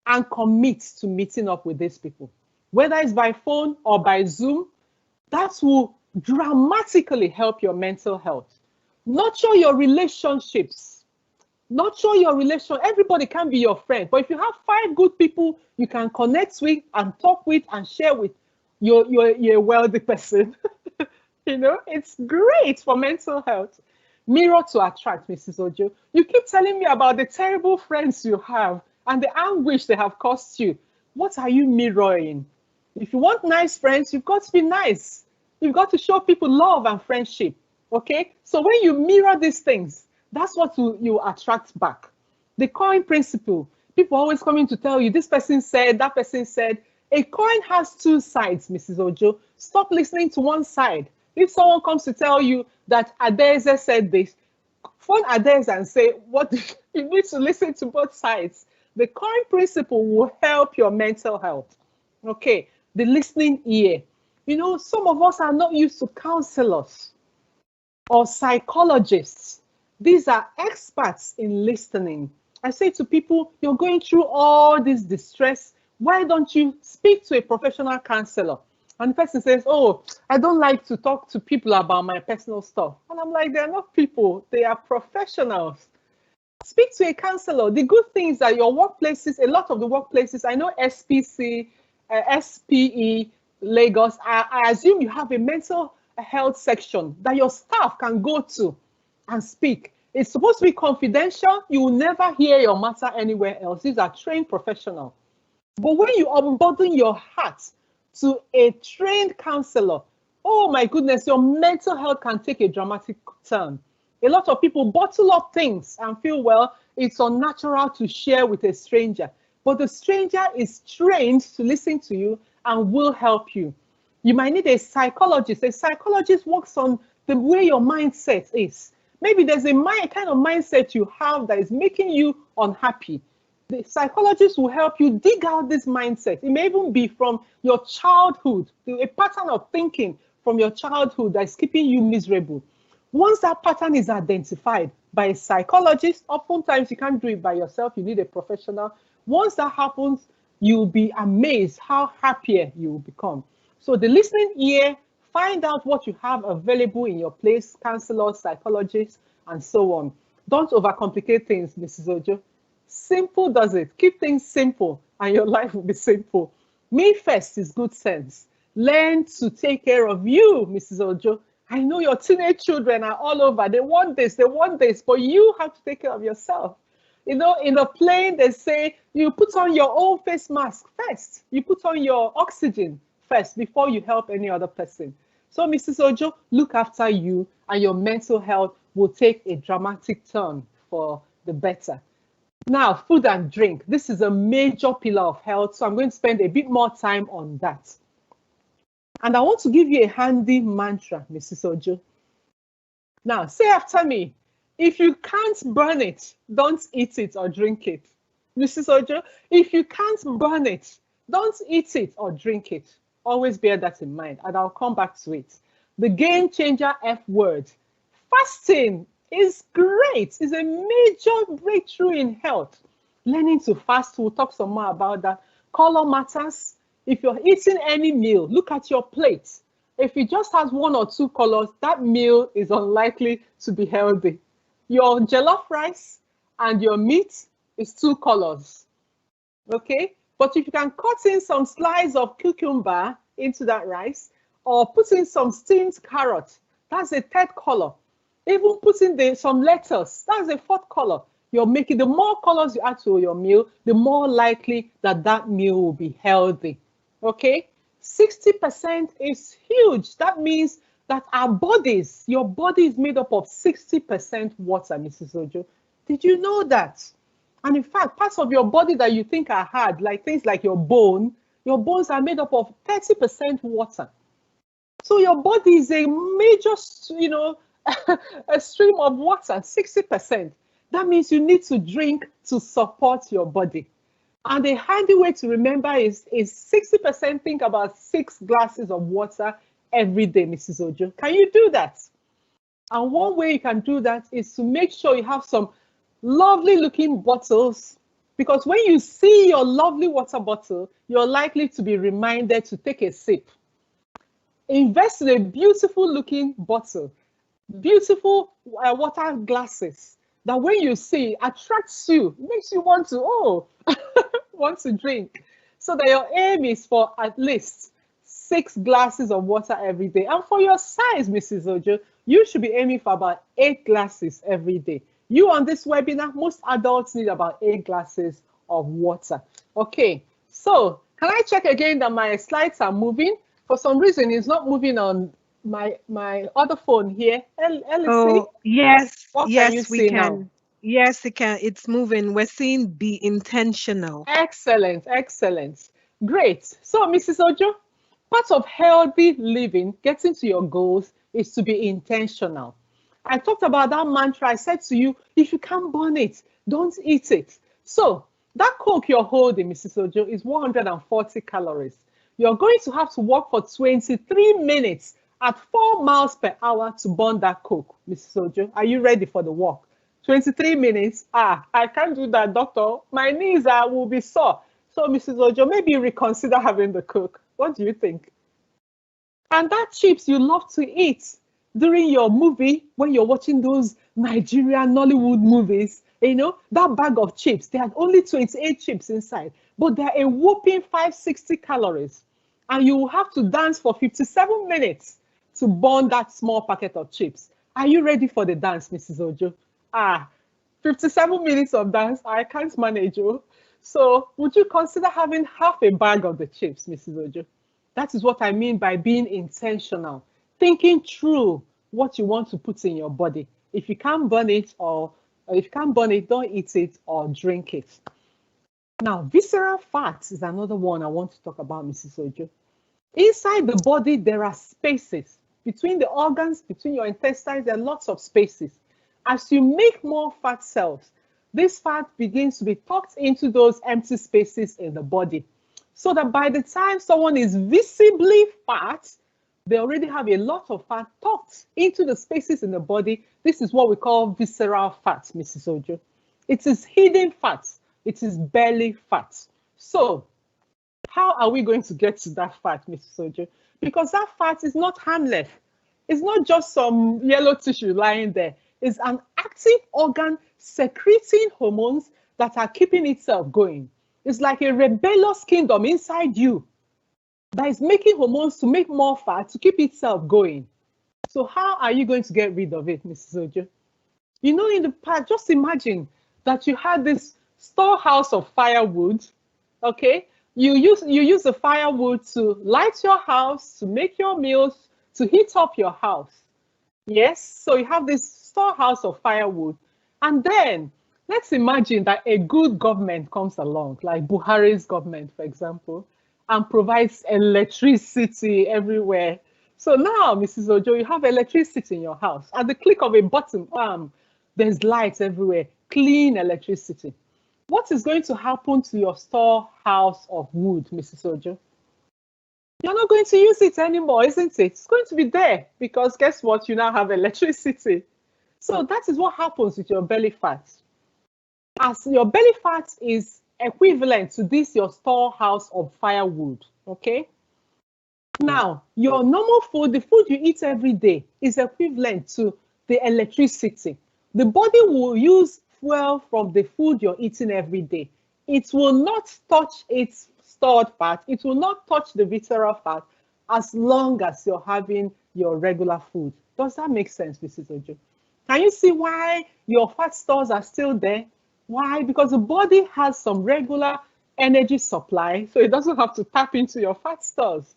Speaker 2: and commit to meeting up with these people, whether it's by phone or by Zoom. That will dramatically help your mental health. Nurture your relationships. Nurture your relation. Everybody can be your friend, but if you have 5 good people you can connect with and talk with and share with, you're a wealthy person. You know, it's great for mental health. Mirror to attract, Mrs. Ojo. You keep telling me about the terrible friends you have and the anguish they have caused you. What are you mirroring? If you want nice friends, you've got to be nice. You've got to show people love and friendship. Okay? So when you mirror these things, that's what you attract back. The coin principle. People always coming to tell you, this person said, that person said. A coin has 2 sides, Mrs. Ojo. Stop listening to one side. If someone comes to tell you that Adaeze said this, phone Adaeze and say, what? You need to listen to both sides. The coin principle will help your mental health. Okay, the listening ear. You know, some of us are not used to counselors or psychologists. These are experts in listening. I say to people, you're going through all this distress. Why don't you speak to a professional counselor? And the person says, oh, I don't like to talk to people about my personal stuff. And I'm like, they're not people, they are professionals. Speak to a counselor. The good thing is that your workplaces, a lot of the workplaces, I know SPC, SPE, Lagos, I assume you have a mental health section that your staff can go to and speak. It's supposed to be confidential. You will never hear your matter anywhere else. These are trained professionals. But when you unburden your heart to a trained counselor, oh my goodness, your mental health can take a dramatic turn. A lot of people bottle up things and feel, well, it's unnatural to share with a stranger. But the stranger is trained to listen to you and will help you. You might need a psychologist. A psychologist works on the way your mindset is. Maybe there's a kind of mindset you have that is making you unhappy. The psychologist will help you dig out this mindset. It may even be from your childhood, a pattern of thinking from your childhood that is keeping you miserable. Once that pattern is identified by a psychologist, oftentimes you can't do it by yourself, you need a professional. Once that happens, you'll be amazed how happier you will become. So the listening ear, find out what you have available in your place, counselors, psychologists, and so on. Don't overcomplicate things, Mrs. Ojo. Simple does it. Keep things simple and your life will be simple. Me first is good sense. Learn to take care of you, Mrs. Ojo. I know your teenage children are all over. They want this, but you have to take care of yourself. You know, in a plane, they say you put on your own face mask first. You put on your oxygen first before you help any other person. So, Mrs. Ojo, look after you and your mental health will take a dramatic turn for the better. Now, food and drink. This is a major pillar of health, so I'm going to spend a bit more time on that. And I want to give you a handy mantra, Mrs. Ojo. Now, say after me, if you can't burn it, don't eat it or drink it. Mrs. Ojo, if you can't burn it, don't eat it or drink it. Always bear that in mind, and I'll come back to it. The game changer F word. Fasting is great. It's a major breakthrough in health. Learning to fast, we'll talk some more about that. Color matters. If you're eating any meal, look at your plate. If it just has 1 or 2 colors, that meal is unlikely to be healthy. Your jollof rice and your meat is 2 colors. Okay? But if you can cut in some slice of cucumber into that rice, or put in some steamed carrot, that's a 3rd color. Even putting some lettuce, that's a 4th color. You're making, the more colors you add to your meal, the more likely that that meal will be healthy. Okay? 60% is huge. That means that our bodies, your body is made up of 60% water, Mrs. Ojo. Did you know that? And in fact, parts of your body that you think are hard, like things like your bones are made up of 30% water. So your body is a major, a stream of water, 60%. That means you need to drink to support your body. And a handy way to remember is 60%, think about 6 glasses of water every day, Mrs. Ojo. Can you do that? And one way you can do that is to make sure you have some lovely looking bottles, because when you see your lovely water bottle, you're likely to be reminded to take a sip. Invest in a beautiful looking bottle, beautiful water glasses, that when you see attracts you, makes you want to, want to drink. So that your aim is for at least 6 glasses of water every day. And for your size, Mrs. Ojo, you should be aiming for about 8 glasses every day. You on this webinar, most adults need about 8 glasses of water. Okay, so can I check again that my slides are moving? For some reason, it's not moving on my other phone here.
Speaker 1: Oh, yes,
Speaker 2: what can you
Speaker 1: yes, we
Speaker 2: see now?
Speaker 1: can. Yes, it can. It's moving. We're seeing be intentional.
Speaker 2: Excellent, excellent. Great. So, Mrs. Ojo, part of healthy living, getting to your goals, is to be intentional. I talked about that mantra. I said to you, if you can't burn it, don't eat it. So, that Coke you're holding, Mrs. Ojo, is 140 calories. You're going to have to walk for 23 minutes at 4 miles per hour to burn that Coke, Mrs. Ojo. Are you ready for the walk? 23 minutes. I can't do that, doctor. My knees will be sore. So, Mrs. Ojo, maybe reconsider having the Coke. What do you think? And that chips you love to eat during your movie, when you're watching those Nigerian Nollywood movies, that bag of chips, they had only 28 chips inside, but they're a whopping 560 calories. And you will have to dance for 57 minutes to burn that small packet of chips. Are you ready for the dance, Mrs. Ojo? 57 minutes of dance, I can't manage. So would you consider having half a bag of the chips, Mrs. Ojo? That is what I mean by being intentional, thinking through what you want to put in your body. If you can't burn it, or if you can't burn it, don't eat it or drink it. Now, visceral fat is another one I want to talk about, Mrs. Ojo. Inside the body, there are spaces. Between the organs, between your intestines, there are lots of spaces. As you make more fat cells, this fat begins to be tucked into those empty spaces in the body. So that by the time someone is visibly fat, they already have a lot of fat tucked into the spaces in the body. This is what we call visceral fat, Mrs. Ojo. It is hidden fat. It is belly fat. So how are we going to get to that fat, Mrs. Ojo? Because that fat is not harmless. It's not just some yellow tissue lying there. It's an active organ secreting hormones that are keeping itself going. It's like a rebellious kingdom inside you that is making hormones to make more fat to keep itself going. So how are you going to get rid of it, Mrs. Ojo? In the past, just imagine that you had this storehouse of firewood, okay? You use the firewood to light your house, to make your meals, to heat up your house. Yes, so you have this storehouse of firewood. And then let's imagine that a good government comes along, like Buhari's government, for example, and provides electricity everywhere. So now, Mrs. Ojo, you have electricity in your house. At the click of a button, there's lights everywhere, clean electricity. What is going to happen to your storehouse of wood, Mrs. Ojo? You're not going to use it anymore, isn't it? It's going to be there because guess what? You now have electricity. So that is what happens with your belly fat. As your belly fat is equivalent to this, your storehouse of firewood, okay? Now, your normal food, the food you eat every day, is equivalent to the electricity. The body will use fuel from the food you're eating every day. It will not touch its stored fat. It will not touch the visceral fat as long as you're having your regular food. Does that make sense, Mrs. Ojo? Can you see why your fat stores are still there? Why? Because the body has some regular energy supply, so it doesn't have to tap into your fat stores.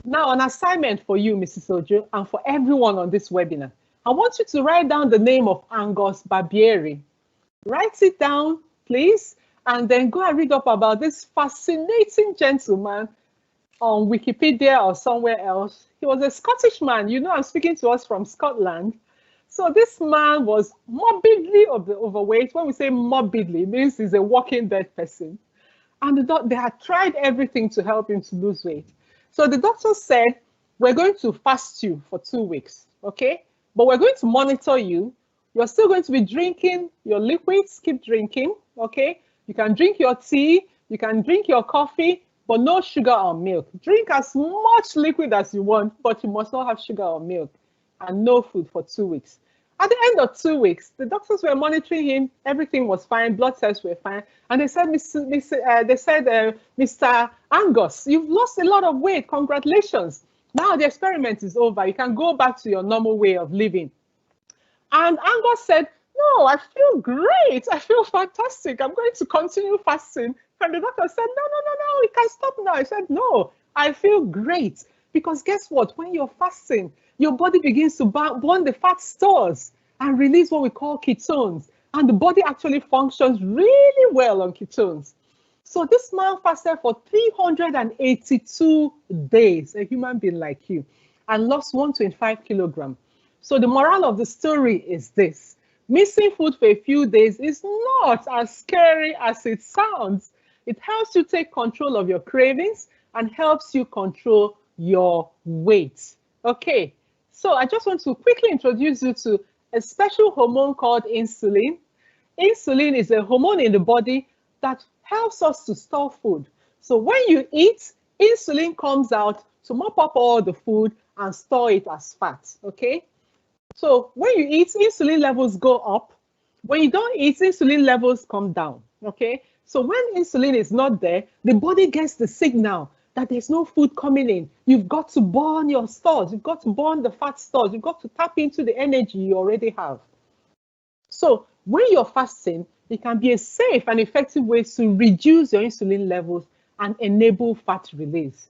Speaker 2: Now, an assignment for you, Mrs. Ojo, and for everyone on this webinar. I want you to write down the name of Angus Barbieri. Write it down, please, and then go and read up about this fascinating gentleman, on Wikipedia or somewhere else. He was a Scottish man. You know, I'm speaking to us from Scotland. So this man was morbidly overweight. When we say morbidly, it means he's a walking dead person. And they had tried everything to help him to lose weight. So the doctor said, we're going to fast you for 2 weeks, okay? But we're going to monitor you. You're still going to be drinking your liquids, keep drinking, okay? You can drink your tea, you can drink your coffee, but no sugar or milk. Drink as much liquid as you want, but you must not have sugar or milk, and no food for 2 weeks. At the end of 2 weeks, the doctors were monitoring him. Everything was fine. Blood tests were fine. And they said, Mr. Angus, you've lost a lot of weight. Congratulations. Now the experiment is over. You can go back to your normal way of living. And Angus said, no, I feel great. I feel fantastic. I'm going to continue fasting. And the doctor said, no, you can't stop now. I said, no, I feel great. Because guess what? When you're fasting, your body begins to burn the fat stores and release what we call ketones. And the body actually functions really well on ketones. So this man fasted for 382 days, a human being like you, and lost 125 kilograms. So the moral of the story is this: missing food for a few days is not as scary as it sounds. It helps you take control of your cravings and helps you control your weight. Okay, so I just want to quickly introduce you to a special hormone called insulin. Insulin is a hormone in the body that helps us to store food. So when you eat, insulin comes out to mop up all the food and store it as fat, okay? So when you eat, insulin levels go up. When you don't eat, insulin levels come down, okay? So when insulin is not there, the body gets the signal that there's no food coming in. You've got to burn your stores. You've got to burn the fat stores. You've got to tap into the energy you already have. So when you're fasting, it can be a safe and effective way to reduce your insulin levels and enable fat release.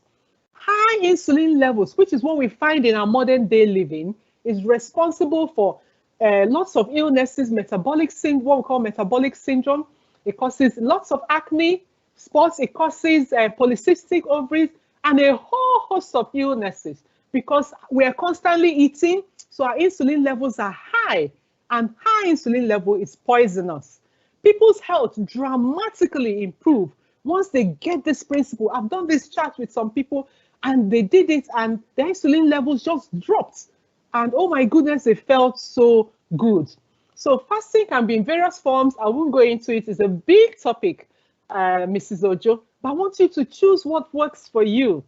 Speaker 2: High insulin levels, which is what we find in our modern day living, is responsible for lots of illnesses, metabolic syndrome, what we call metabolic syndrome. It causes lots of acne, spots, it causes polycystic ovaries, and a whole host of illnesses because we are constantly eating, so our insulin levels are high, and high insulin level is poisonous. People's health dramatically improve once they get this principle. I've done this chat with some people and they did it and their insulin levels just dropped. And oh my goodness, they felt so good. So fasting can be in various forms. I won't go into it. It's a big topic, Mrs. Ojo, but I want you to choose what works for you.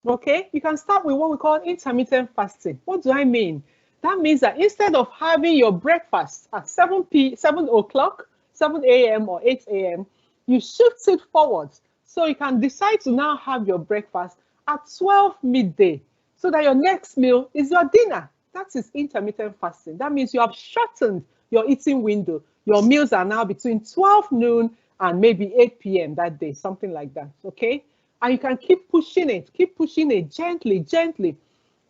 Speaker 2: Okay, you can start with what we call intermittent fasting. What do I mean? That means that instead of having your breakfast at 7 o'clock, 7 a.m. or 8 a.m., you shift it forward. So you can decide to now have your breakfast at 12 midday, so that your next meal is your dinner. That is intermittent fasting. That means you have shortened your eating window. Your meals are now between 12 noon and maybe 8 p.m. that day, something like that, okay? And you can keep pushing it gently, gently.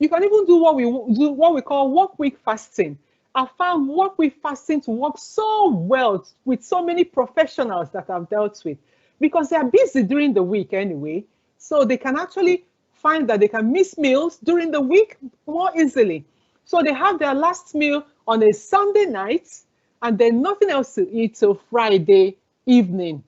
Speaker 2: You can even do what we call work week fasting. I found work week fasting to work so well with so many professionals that I've dealt with because they're busy during the week anyway. So they can actually find that they can miss meals during the week more easily. So they have their last meal on a Sunday night and then nothing else to eat till Friday evening.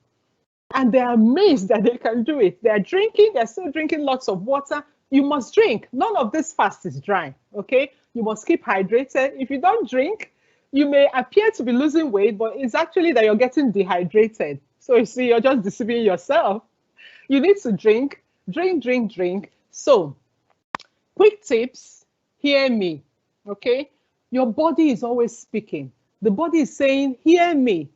Speaker 2: And they're amazed that they can do it. They're still drinking lots of water. You must drink. None of this fast is dry, okay? You must keep hydrated. If you don't drink, you may appear to be losing weight, but it's actually that you're getting dehydrated. So you see, you're just deceiving yourself. You need to drink, drink, drink, drink. So, quick tips, hear me, okay? Your body is always speaking. The body is saying, hear me.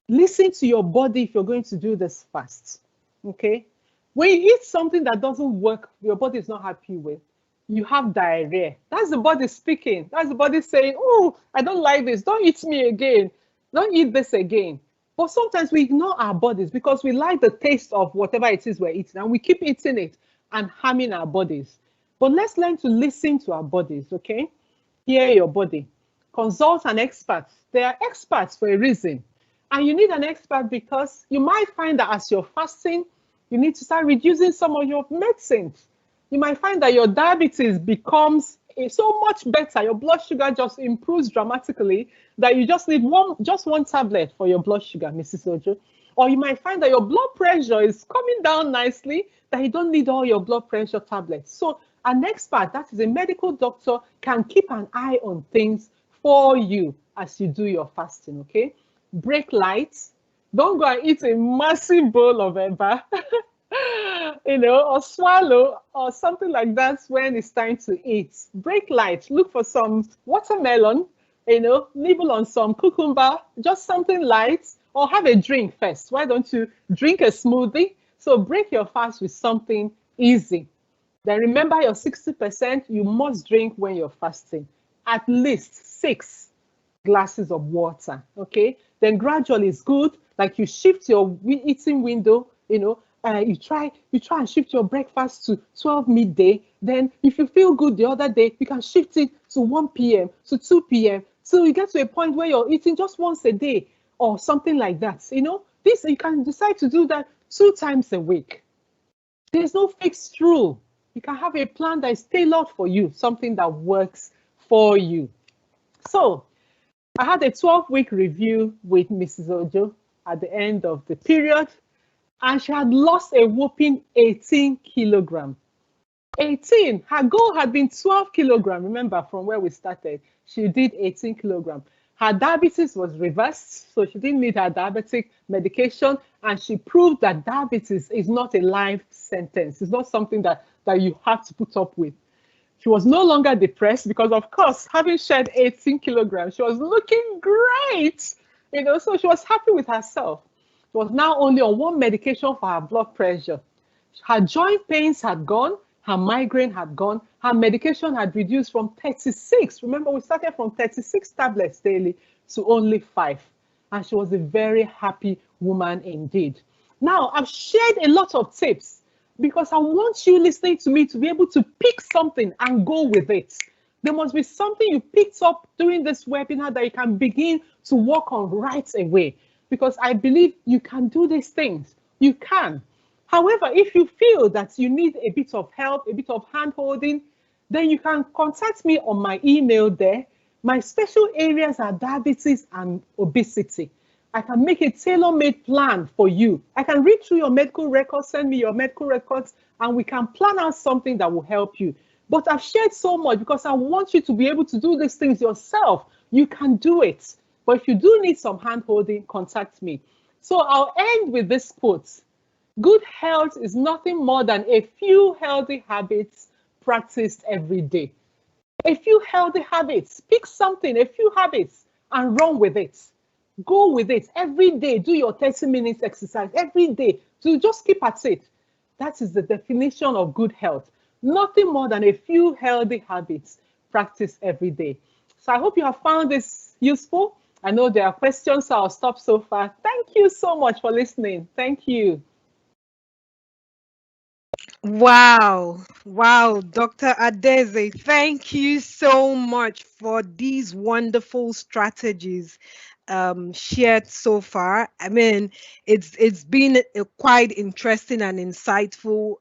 Speaker 2: Listen to your body if you're going to do this fast, okay? When you eat something that doesn't work, your body is not happy with, you have diarrhea. That's the body speaking. That's the body saying, oh, I don't like this. Don't eat me again. Don't eat this again. But sometimes we ignore our bodies because we like the taste of whatever it is we're eating and we keep eating it and harming our bodies. But let's learn to listen to our bodies, okay? Hear your body. Consult an expert. They are experts for a reason. And you need an expert because you might find that as you're fasting, you need to start reducing some of your medicines. you might find that your diabetes becomes so much better. Your blood sugar just improves dramatically that you just need one tablet for your blood sugar, Mrs. Ojo. Or you might find that your blood pressure is coming down nicely, that you don't need all your blood pressure tablets. So an expert, that is a medical doctor, can keep an eye on things for you as you do your fasting, okay? Break light. Don't go and eat a massive bowl of eba, or swallow or something like that when it's time to eat. Break light. Look for some watermelon, nibble on some cucumber, just something light, or have a drink first. Why don't you drink a smoothie? So break your fast with something easy. Then remember your 60% you must drink when you're fasting. At least 6 glasses of water, okay? Then gradually it's good, like you shift your eating window, you try and shift your breakfast to 12 midday. Then if you feel good the other day, you can shift it to 1 p.m., to 2 p.m. So you get to a point where you're eating just once a day or something like that. This, you can decide to do that 2 times a week. There's no fixed rule. You can have a plan that is tailored for you, something that works for you. So I had a 12-week review with Mrs. Ojo at the end of the period, and she had lost a whopping 18 kilograms. 18. Her goal had been 12 kilograms. Remember, from where we started, she did 18 kilograms. Her diabetes was reversed, so she didn't need her diabetic medication, and she proved that diabetes is not a life sentence. It's not something that you have to put up with. She was no longer depressed because, of course, having shed 18 kilograms, she was looking great, so she was happy with herself. She was now only on one medication for her blood pressure. Her joint pains had gone, her migraine had gone, her medication had reduced from 36. Remember, we started from 36 tablets daily to only 5. And she was a very happy woman indeed. Now, I've shared a lot of tips because I want you listening to me to be able to pick something and go with it. There must be something you picked up during this webinar that you can begin to work on right away, because I believe you can do these things. You can. However, if you feel that you need a bit of help, a bit of hand-holding, then you can contact me on my email there. My special areas are diabetes and obesity. I can make a tailor-made plan for you. I can read through your medical records, send me your medical records, and we can plan out something that will help you. But I've shared so much because I want you to be able to do these things yourself. You can do it. But if you do need some hand-holding, contact me. So I'll end with this quote. Good health is nothing more than a few healthy habits practiced every day. A few healthy habits. Pick something, a few habits, and run with it. Go with it every day. Do your 30 minutes exercise every day. So just keep at it. That is the definition of good health. Nothing more than a few healthy habits practiced every day. So I hope you have found this useful. I know there are questions, so I'll stop so far. Thank you so much for listening. Thank you.
Speaker 1: Wow, Dr. Adaeze, thank you so much for these wonderful strategies shared so far. I mean, it's been a quite interesting and insightful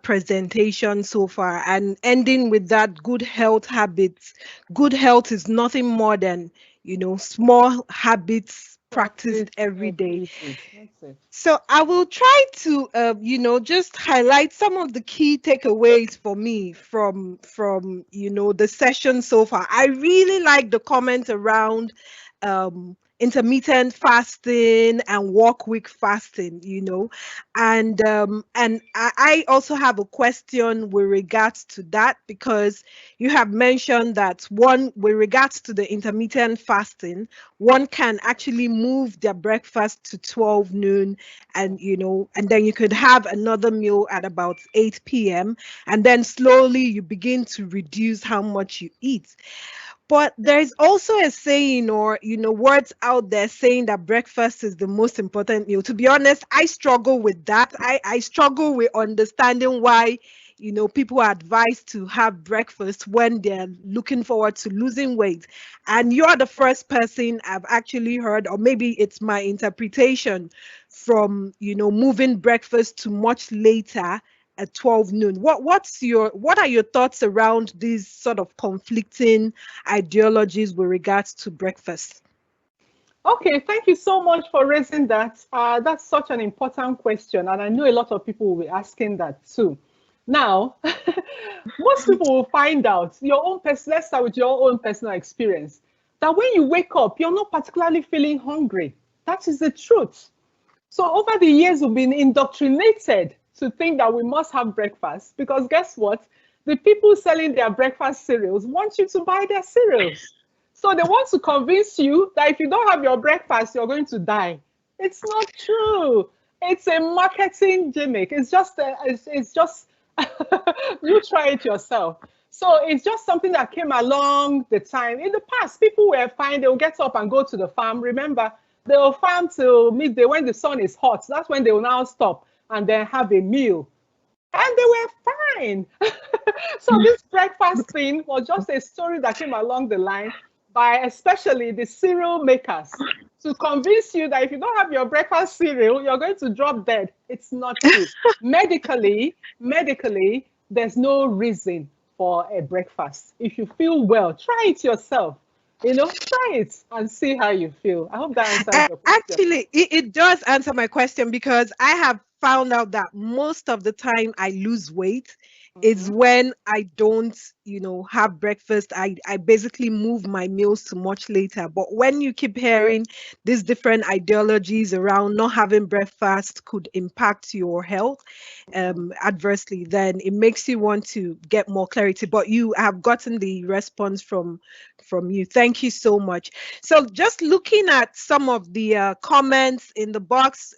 Speaker 1: presentation so far, and ending with that good health habits. Good health is nothing more than, small habits practiced every day.
Speaker 2: That's it.
Speaker 1: So I will try to, just highlight some of the key takeaways for me from the session so far. I really like the comment around intermittent fasting and work week fasting, and I also have a question with regards to that, because you have mentioned that one, with regards to the intermittent fasting, one can actually move their breakfast to 12 noon, and then you could have another meal at about 8 p.m. and then slowly you begin to reduce how much you eat. But there's also a saying, or words out there saying that breakfast is the most important meal. To be honest, I struggle with that. I struggle with understanding why people are advised to have breakfast when they're looking forward to losing weight. And you're the first person I've actually heard, or maybe it's my interpretation, from moving breakfast to much later at 12 noon. What are your thoughts around these sort of conflicting ideologies with regards to breakfast?
Speaker 2: Okay, thank you so much for raising that. That's such an important question, and I know a lot of people will be asking that too. Now, most people will find out your own person. Let's start with your own personal experience. That when you wake up, you're not particularly feeling hungry. That is the truth. So over the years, we've been indoctrinated to think that we must have breakfast because guess what? The people selling their breakfast cereals want you to buy their cereals. So they want to convince you that if you don't have your breakfast, you're going to die. It's not true. It's a marketing gimmick. It's just you try it yourself. So it's just something that came along the time. In the past, people were fine. They will get up and go to the farm. Remember, they will farm till midday when the sun is hot. That's when they will now stop and then have a meal. And they were fine. So this breakfast thing was just a story that came along the line by especially the cereal makers to convince you that if you don't have your breakfast cereal, you're going to drop dead. It's not true. Medically, there's no reason for a breakfast. If you feel well, try it yourself. Try it and see how you feel. I hope that answers your question.
Speaker 1: Actually, it does answer my question because I have found out that most of the time I lose weight is
Speaker 2: Mhm.
Speaker 1: when I don't, have breakfast. I basically move my meals to much later. But when you keep hearing these different ideologies around not having breakfast could impact your health adversely, then it makes you want to get more clarity. But you have gotten the response from you. Thank you so much. So just looking at some of the comments in the box,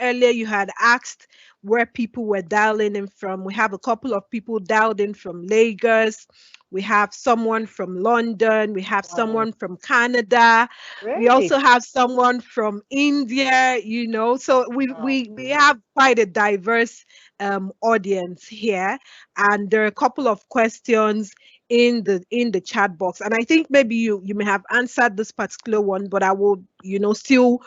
Speaker 1: earlier you had asked where people were dialing in from. We have a couple of people dialed in from Lagos. We have someone from London. We have
Speaker 2: Wow.
Speaker 1: someone from Canada. We
Speaker 2: Great.
Speaker 1: also have someone from India, So we
Speaker 2: Wow.
Speaker 1: we we have quite a diverse audience here, and there are a couple of questions in the chat box, and I think maybe you may have answered this particular one, but I will still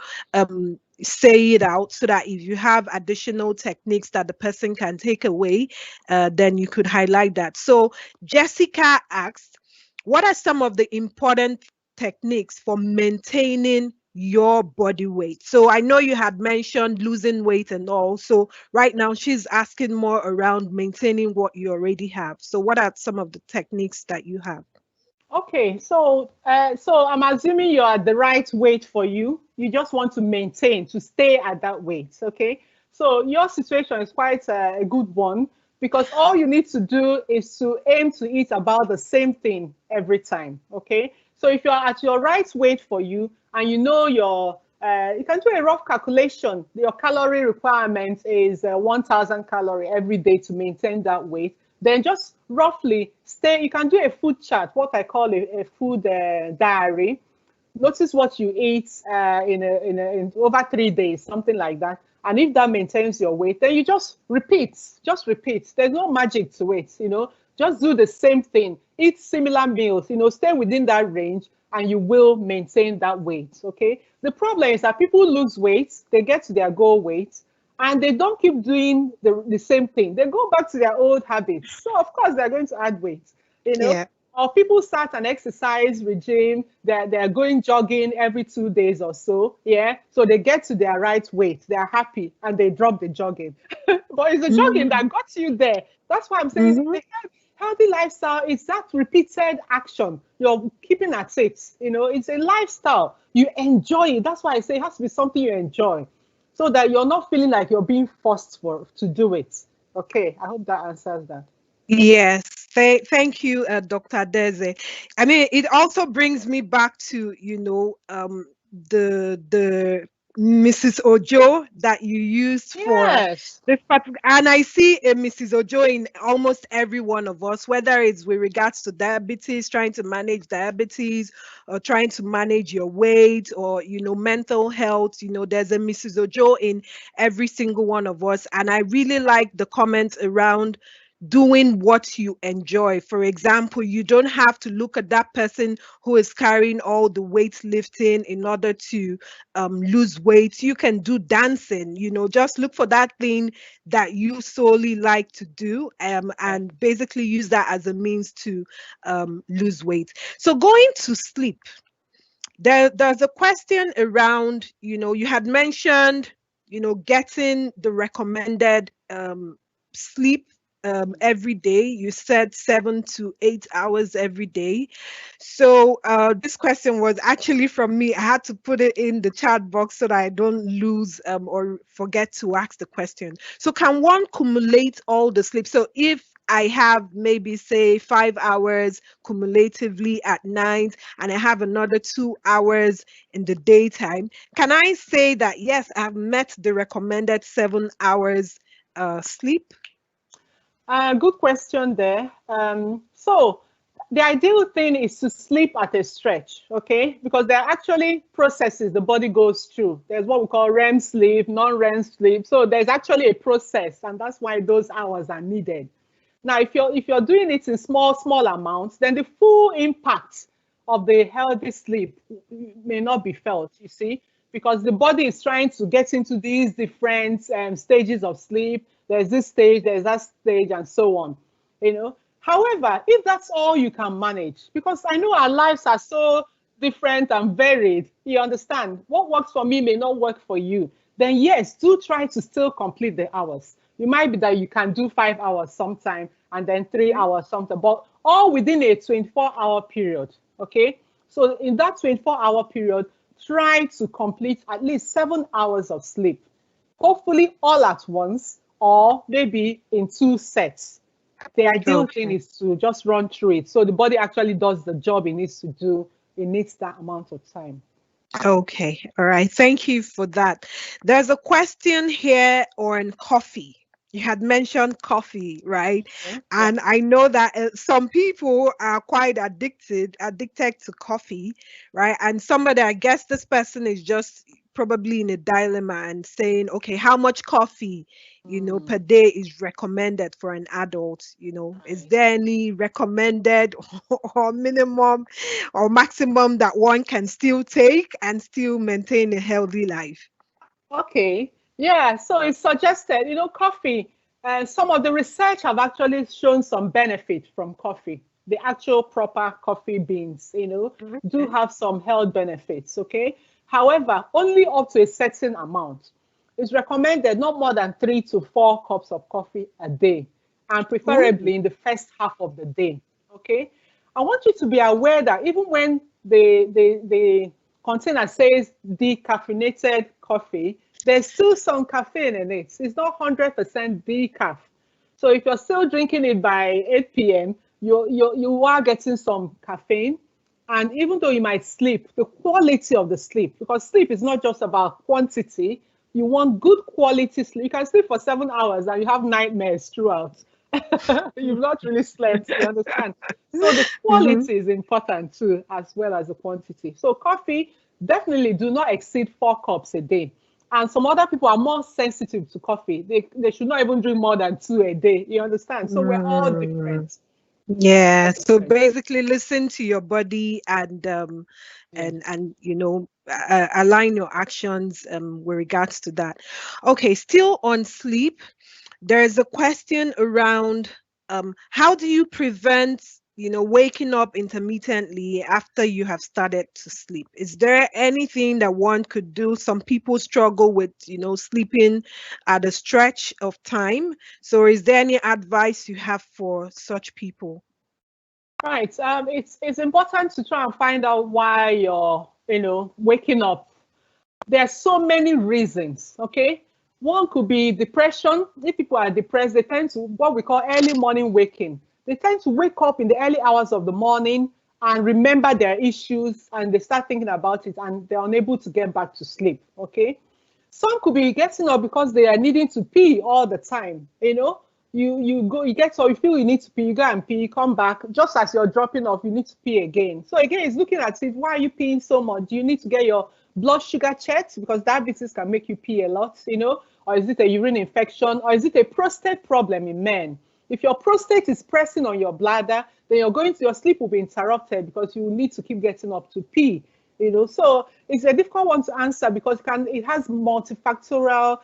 Speaker 1: say it out so that if you have additional techniques that the person can take away, then you could highlight that. So Jessica asked, what are some of the important techniques for maintaining your body weight? So I know you had mentioned losing weight and all. So right now she's asking more around maintaining what you already have. So what are some of the techniques that you have?
Speaker 2: Okay, so I'm assuming you're at the right weight for you. You just want to maintain, to stay at that weight. Okay, so your situation is quite a good one because all you need to do is to aim to eat about the same thing every time. Okay, so if you're at your right weight for you and you know you can do a rough calculation. Your calorie requirement is 1,000 calorie every day to maintain that weight. Then just roughly stay. You can do a food chart, what I call a food diary. Notice what you eat in over 3 days, something like that. And if that maintains your weight, then you just repeat. Just repeat. There's no magic to it. Just do the same thing. Eat similar meals. Stay within that range, and you will maintain that weight. Okay. The problem is that people lose weight. They get to their goal weight, and they don't keep doing the same thing. They go back to their old habits. So of course they're going to add weight, you know.
Speaker 1: Yeah.
Speaker 2: Or people start an exercise regime, they're going jogging every 2 days or so. Yeah. So they get to their right weight, they're happy, and they drop the jogging. But it's the jogging
Speaker 1: Mhm.
Speaker 2: that got you there. That's why I'm saying
Speaker 1: Mhm.
Speaker 2: the healthy lifestyle is that repeated action. You're keeping at it. It's a lifestyle. You enjoy it. That's why I say it has to be something you enjoy so that you're not feeling like you're being forced to do it. Okay, I hope that answers that.
Speaker 1: Yes, thank you, Dr. Adaeze. I mean, it also brings me back to, the Mrs. Ojo that you used for
Speaker 2: Yes.
Speaker 1: this particular, and I see a Mrs. Ojo in almost every one of us, whether it's with regards to diabetes, trying to manage diabetes, or trying to manage your weight, or mental health. There's a Mrs. Ojo in every single one of us, and I really like the comments around doing what you enjoy. For example, you don't have to look at that person who is carrying all the weightlifting in order to lose weight. You can do dancing, just look for that thing that you solely like to do,
Speaker 2: Yeah.
Speaker 1: and basically use that as a means to lose weight. So going to sleep, there's a question around, you had mentioned, getting the recommended sleep every day. You said 7 to 8 hours every day. So this question was actually from me. I had to put it in the chat box so that I don't lose or forget to ask the question. So can one cumulate all the sleep? So if I have maybe say 5 hours cumulatively at night and I have another 2 hours in the daytime, can I say that yes, I've met the recommended 7 hours sleep?
Speaker 2: Good question there. So the ideal thing is to sleep at a stretch, okay? Because there are actually processes the body goes through. There's what we call REM sleep, non-REM sleep. So there's actually a process, and that's why those hours are needed. Now, if you're doing it in small amounts, then the full impact of the healthy sleep may not be felt, you see, because the body is trying to get into these different stages of sleep. There's this stage, there's that stage, and so on, you know. However, if that's all you can manage, because I know our lives are so different and varied, you understand, what works for me may not work for you, then yes, do try to still complete the hours. It might be that you can do 5 hours sometime and then 3 hours sometime, but all within a 24-hour period. Okay. So in that 24-hour period, try to complete at least 7 hours of sleep, hopefully all at once or maybe in 2 sets. The ideal thing
Speaker 1: Okay.
Speaker 2: is to just run through it. So the body actually does the job it needs to do. It needs that amount of time.
Speaker 1: Okay. All right. Thank you for that. There's a question here on coffee. You had mentioned coffee, right?
Speaker 2: Okay. Yeah.
Speaker 1: And I know that some people are quite addicted to coffee, right? And somebody, I guess this person is just probably in a dilemma and saying, okay, how much coffee, per
Speaker 2: Mm,
Speaker 1: day is recommended for an adult? Is
Speaker 2: right.
Speaker 1: there any recommended or minimum or maximum that one can still take and still maintain a healthy life?
Speaker 2: Okay. Yeah. So it's suggested, coffee. Some of the research have actually shown some benefit from coffee. The actual proper coffee beans, do
Speaker 1: Okay.
Speaker 2: have some health benefits. Okay. However, only up to a certain amount. It's recommended not more than 3 to 4 cups of coffee a day, and
Speaker 1: Ooh,
Speaker 2: preferably in the first half of the day. Okay. I want you to be aware that even when the container says decaffeinated coffee, there's still some caffeine in it. It's not 100% decaf. So if you're still drinking it by 8 p.m., you are getting some caffeine. And even though you might sleep, the quality of the sleep, because sleep is not just about quantity, you want good quality sleep. You can sleep for 7 hours and you have nightmares throughout. You've not really slept, you understand? So the
Speaker 1: mm-hmm.
Speaker 2: quality is important too, as well as the quantity. So coffee, definitely do not exceed 4 cups a day. And some other people are more sensitive to coffee. They should not even drink more than two a day. You understand? So we're all
Speaker 1: Mm,
Speaker 2: different. All
Speaker 1: yeah. So
Speaker 2: different.
Speaker 1: basically listen to your body and
Speaker 2: Yeah.
Speaker 1: align your actions with regards to that. Okay, still on sleep. There's a question around how do you prevent, waking up intermittently after you have started to sleep? Is there anything that one could do? Some people struggle with, sleeping at a stretch of time. So is there any advice you have for such people?
Speaker 2: Right. It's important to try and find out why you're, waking up. There are so many reasons, okay? One could be depression. If people are depressed, they tend to what we call early morning waking. They tend to wake up in the early hours of the morning and remember their issues and they start thinking about it and they're unable to get back to sleep, okay? Some could be getting up because they are needing to pee all the time. You go, you get up, you feel you need to pee, you go and pee, you come back. Just as you're dropping off, you need to pee again. So again, it's looking at it. Why are you peeing so much? Do you need to get your blood sugar checked because diabetes can make you pee a lot? Or is it a urine infection? Or is it a prostate problem in men? If your prostate is pressing on your bladder, then your sleep will be interrupted because you will need to keep getting up to pee. So it's a difficult one to answer because it has multifactorial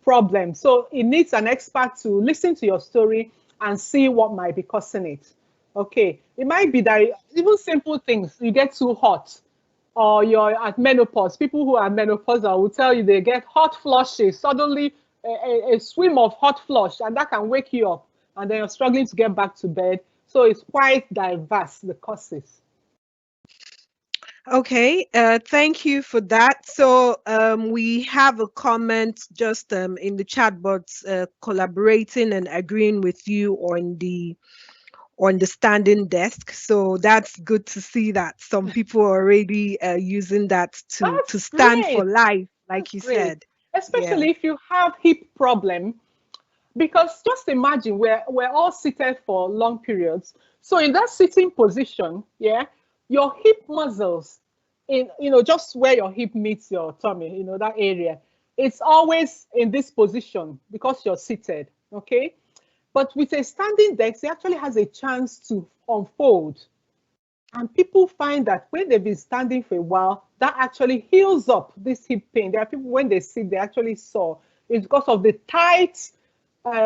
Speaker 2: problems. So it needs an expert to listen to your story and see what might be causing it. Okay, it might be that even simple things, you get too hot, or you're at menopause. People who are menopausal will tell you they get hot flushes, suddenly a swim of hot flush, and that can wake you up, and then you're struggling to get back to bed. So it's quite diverse, the causes.
Speaker 1: Okay, thank you for that. So we have a comment just in the chat box collaborating and agreeing with you on the standing desk. So that's good to see that some people are already using that to
Speaker 2: That's
Speaker 1: stand for
Speaker 2: great.
Speaker 1: life,
Speaker 2: That's
Speaker 1: like you
Speaker 2: great.
Speaker 1: said. Yeah.
Speaker 2: Especially if you have hip problem, because just imagine we're all seated for long periods. So in that sitting position, yeah, your hip muscles, just where your hip meets your tummy, that area, it's always in this position because you're seated. Okay. But with a standing desk, it actually has a chance to unfold. And people find that when they've been standing for a while, that actually heals up this hip pain. There are people, when they sit, they actually sore. It's because of the tight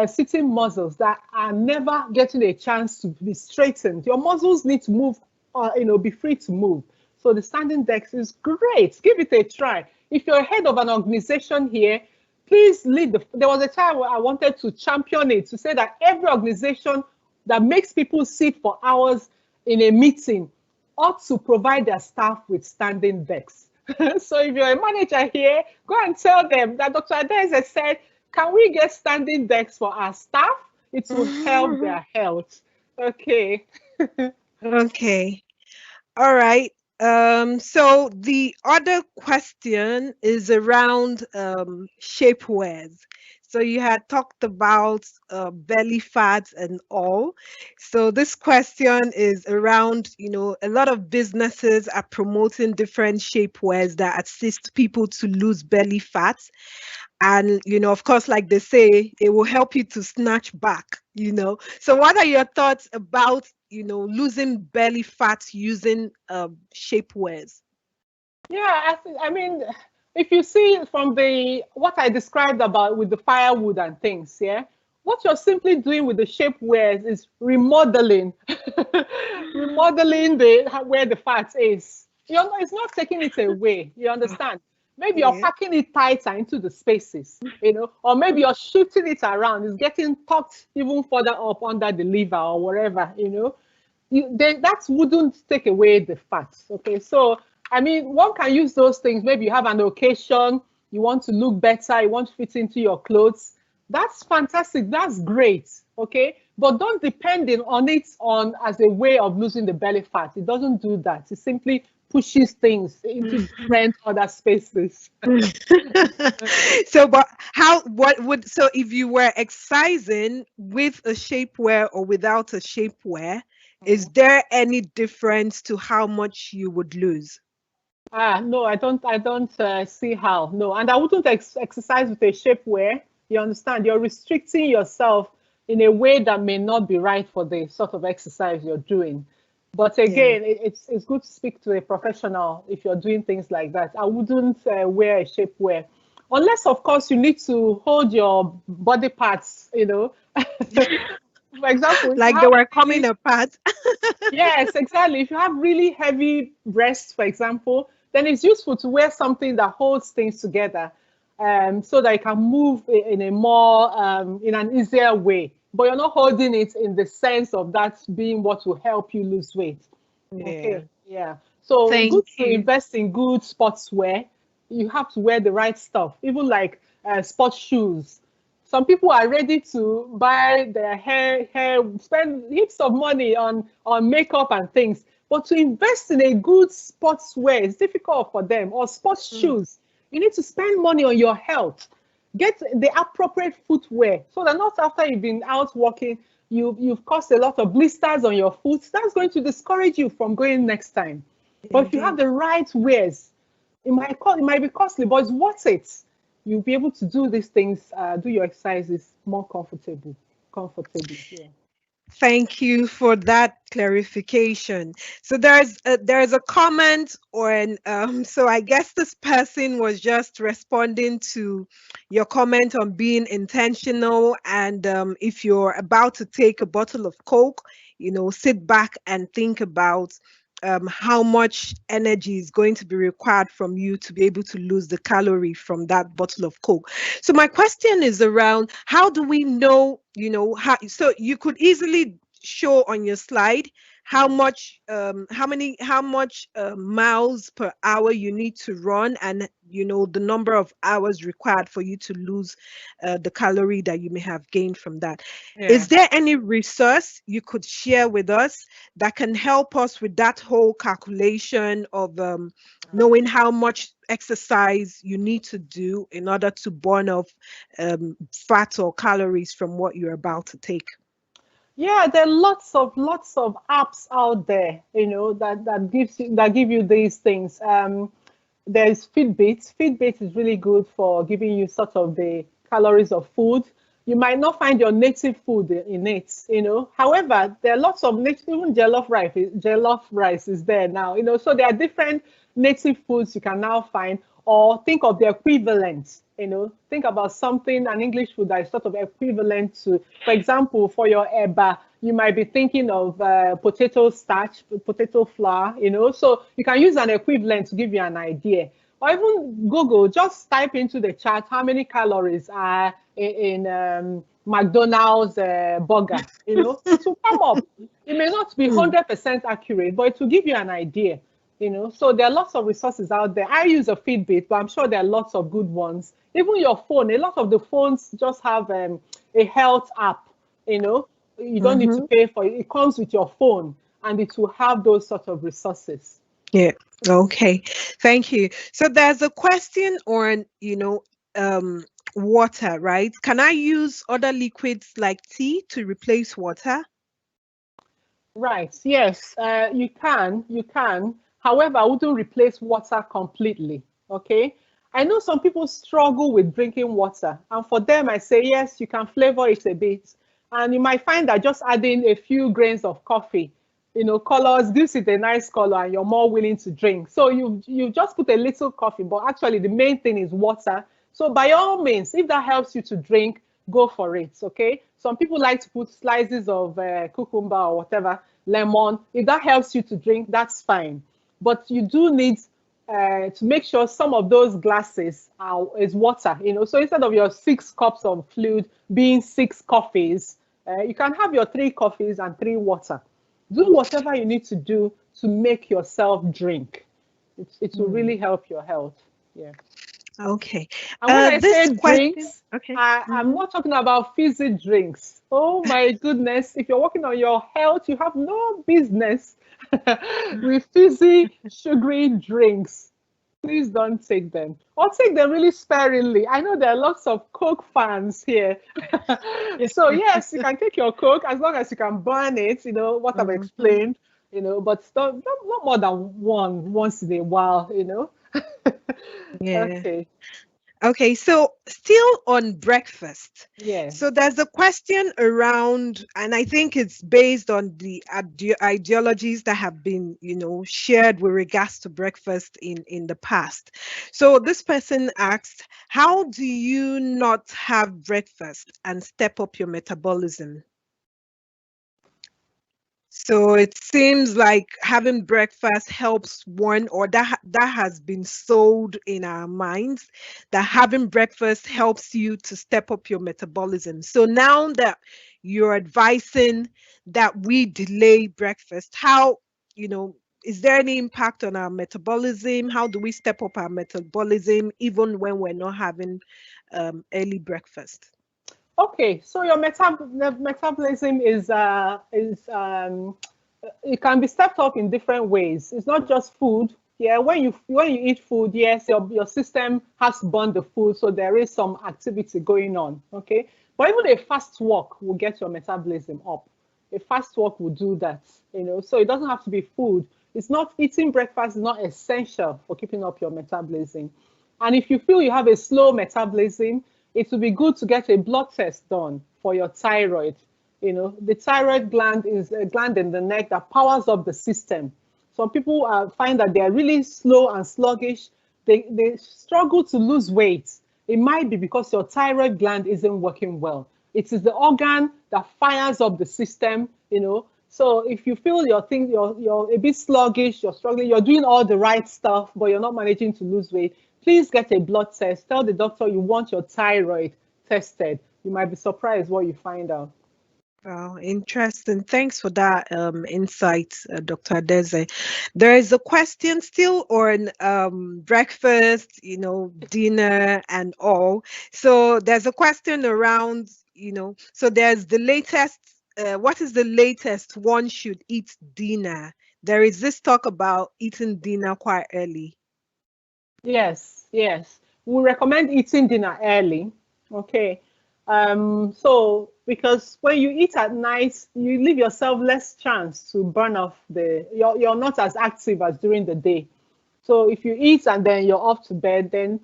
Speaker 2: sitting muscles that are never getting a chance to be straightened. Your muscles need to move, be free to move. So the standing desk is great. Give it a try. If you're head of an organization here, please lead. There was a time where I wanted to champion it, to say that every organization that makes people sit for hours in a meeting ought to provide their staff with standing desks. So if you're a manager here, go and tell them that Dr. Adaeze said, can we get standing desks for our staff? It will help their health. Okay.
Speaker 1: Okay. All right. So the other question is around shapewears. So you had talked about belly fat and all. So this question is around, a lot of businesses are promoting different shapewears that assist people to lose belly fat. And, of course, like they say, it will help you to snatch back. So what are your thoughts about, losing belly fat using shapewears?
Speaker 2: Yeah, I mean, if you see from what I described about with the firewood and things, yeah, what you're simply doing with the shapewears is remodeling, remodeling where the fat is. It's not taking it away. You understand? Maybe you're
Speaker 1: Yeah.
Speaker 2: packing it tighter into the spaces, or maybe you're shifting it around. It's getting tucked even further up under the liver or wherever. Then that wouldn't take away the fat. Okay, so I mean, one can use those things. Maybe you have an occasion, you want to look better, you want to fit into your clothes. That's fantastic. That's great. Okay, but don't depend on it as a way of losing the belly fat. It doesn't do that. It simply pushes things into different other spaces.
Speaker 1: So, but so if you were exercising with a shapewear or without a shapewear, is there any difference to how much you would lose?
Speaker 2: No, I don't see how. No, and I wouldn't exercise with a shapewear. You understand? You're restricting yourself in a way that may not be right for the sort of exercise you're doing. But
Speaker 1: Yeah.
Speaker 2: again, it's good to speak to a professional if you're doing things like that. I wouldn't wear a shapewear, unless, of course, you need to hold your body parts. For example, if you
Speaker 1: Like they
Speaker 2: have
Speaker 1: were coming
Speaker 2: really
Speaker 1: apart.
Speaker 2: Yes, exactly. If you have really heavy breasts, for example, then it's useful to wear something that holds things together, so that you can move in a more in an easier way. But you're not holding it in the sense of that being what will help you lose weight.
Speaker 1: Yeah.
Speaker 2: Okay, yeah. So
Speaker 1: Thank
Speaker 2: good to
Speaker 1: you.
Speaker 2: invest in good sportswear. You have to wear the right stuff, even like sports shoes. Some people are ready to buy their hair, spend heaps of money on makeup and things. But to invest in a good sportswear is difficult for them, or sports
Speaker 1: Mm.
Speaker 2: shoes. You need to spend money on your health. Get the appropriate footwear so that not after you've been out walking, you've caused a lot of blisters on your foot. That's going to discourage you from going next time. But if you have
Speaker 1: Indeed.
Speaker 2: the right wears, it might be costly, but it's worth it. You'll be able to do these things, do your exercises more comfortable. comfortably. Yeah.
Speaker 1: Thank you for that clarification. So there's a comment on so I guess this person was just responding to your comment on being intentional, and if you're about to take a bottle of Coke, sit back and think about how much energy is going to be required from you to be able to lose the calorie from that bottle of Coke. So my question is around, how do we know, how, so you could easily show on your slide how
Speaker 2: Yeah.
Speaker 1: much how much miles per hour you need to run, and the number of hours required for you to lose the calorie that you may have gained from that.
Speaker 2: Yeah.
Speaker 1: Is there any resource you could share with us that can help us with that whole calculation of knowing how much exercise you need to do in order to burn off fat or calories from what you're about to take?
Speaker 2: Yeah, there are lots of apps out there, that give you these things. There's Fitbit. Fitbit is really good for giving you sort of the calories of food. You might not find your native food in it. However, there are lots of native, even jollof rice is there now. So there are different native foods you can now find, or think of the equivalent. Think about something, an English food that is sort of equivalent to, for example, for your eba, you might be thinking of potato starch, potato flour. So you can use an equivalent to give you an idea. Or even Google, just type into the chat how many calories are in McDonald's burger. It will come up. It may not be
Speaker 1: Hmm.
Speaker 2: 100% accurate, but it will give you an idea. So there are lots of resources out there. I use a Fitbit, but I'm sure there are lots of good ones. Even your phone, a lot of the phones just have a health app. you know you don't need to
Speaker 1: Mm-hmm.
Speaker 2: pay for it. It comes with your phone, and it will have those sort of resources.
Speaker 1: Yeah. Okay. Thank you. So there's a question on, um, water, right? Can I use other liquids like tea to replace water?
Speaker 2: Right. Yes, you can. You can. However, I wouldn't replace water completely. Okay. I know some people struggle with drinking water, and for them, I say yes, you can flavor it a bit, and you might find that just adding a few grains of coffee, colors gives it a nice color, and you're more willing to drink. So you just put a little coffee, but actually the main thing is water. So by all means, if that helps you to drink, go for it. Okay. Some people like to put slices of cucumber or whatever, lemon. If that helps you to drink, that's fine. But you do need to make sure some of those glasses is water. So instead of your 6 cups of fluid being 6 coffees, you can have your 3 coffees and 3 water. Do whatever you need to do to make yourself drink. It will
Speaker 1: Hmm.
Speaker 2: really help your health. Yeah.
Speaker 1: Okay.
Speaker 2: And when I
Speaker 1: This
Speaker 2: say
Speaker 1: question.
Speaker 2: drinks,
Speaker 1: Okay.
Speaker 2: I'm
Speaker 1: Mm-hmm.
Speaker 2: not talking about fizzy drinks. Oh my goodness. If you're working on your health, you have no business with fizzy, sugary drinks. Please don't take them, or take them really sparingly. I know there are lots of Coke fans here. So, yes, you can take your Coke as long as you can burn it, what I've
Speaker 1: Mm-hmm.
Speaker 2: explained, but not more than once in a while.
Speaker 1: Yeah.
Speaker 2: Okay.
Speaker 1: Okay, so still on breakfast.
Speaker 2: Yeah.
Speaker 1: So there's a question around, and I think it's based on the ideologies that have been, shared with regards to breakfast in the past. So this person asked, how do you not have breakfast and step up your metabolism? So it seems like having breakfast helps one, or that has been sold in our minds, that having breakfast helps you to step up your metabolism. So now that you're advising that we delay breakfast, how, is there any impact on our metabolism? How do we step up our metabolism even when we're not having early breakfast?
Speaker 2: Okay, so your metabolism is it can be stepped up in different ways. It's not just food. Yeah, when you eat food, yes, your system has to burn the food, so there is some activity going on. Okay, but even a fast walk will get your metabolism up. A fast walk will do that. So it doesn't have to be food. It's not eating breakfast is not essential for keeping up your metabolism. And if you feel you have a slow metabolism, it would be good to get a blood test done for your thyroid. The thyroid gland is a gland in the neck that powers up the system. Some people find that they are really slow and sluggish. They struggle to lose weight. It might be because your thyroid gland isn't working well. It is the organ that fires up the system. So if you feel you're a bit sluggish, you're struggling, you're doing all the right stuff, but you're not managing to lose weight, please get a blood test. Tell the doctor you want your thyroid tested. You might be surprised what you find out.
Speaker 1: Wow, interesting. Thanks for that insight, Dr. Adaeze. There is a question still on breakfast, dinner and all. So there's a question around, so there's the latest, what is the latest one should eat dinner? There is this talk about eating dinner quite early.
Speaker 2: Yes, yes. We recommend eating dinner early. Okay. So because when you eat at night, you leave yourself less chance to burn off you're not as active as during the day. So if you eat and then you're off to bed, then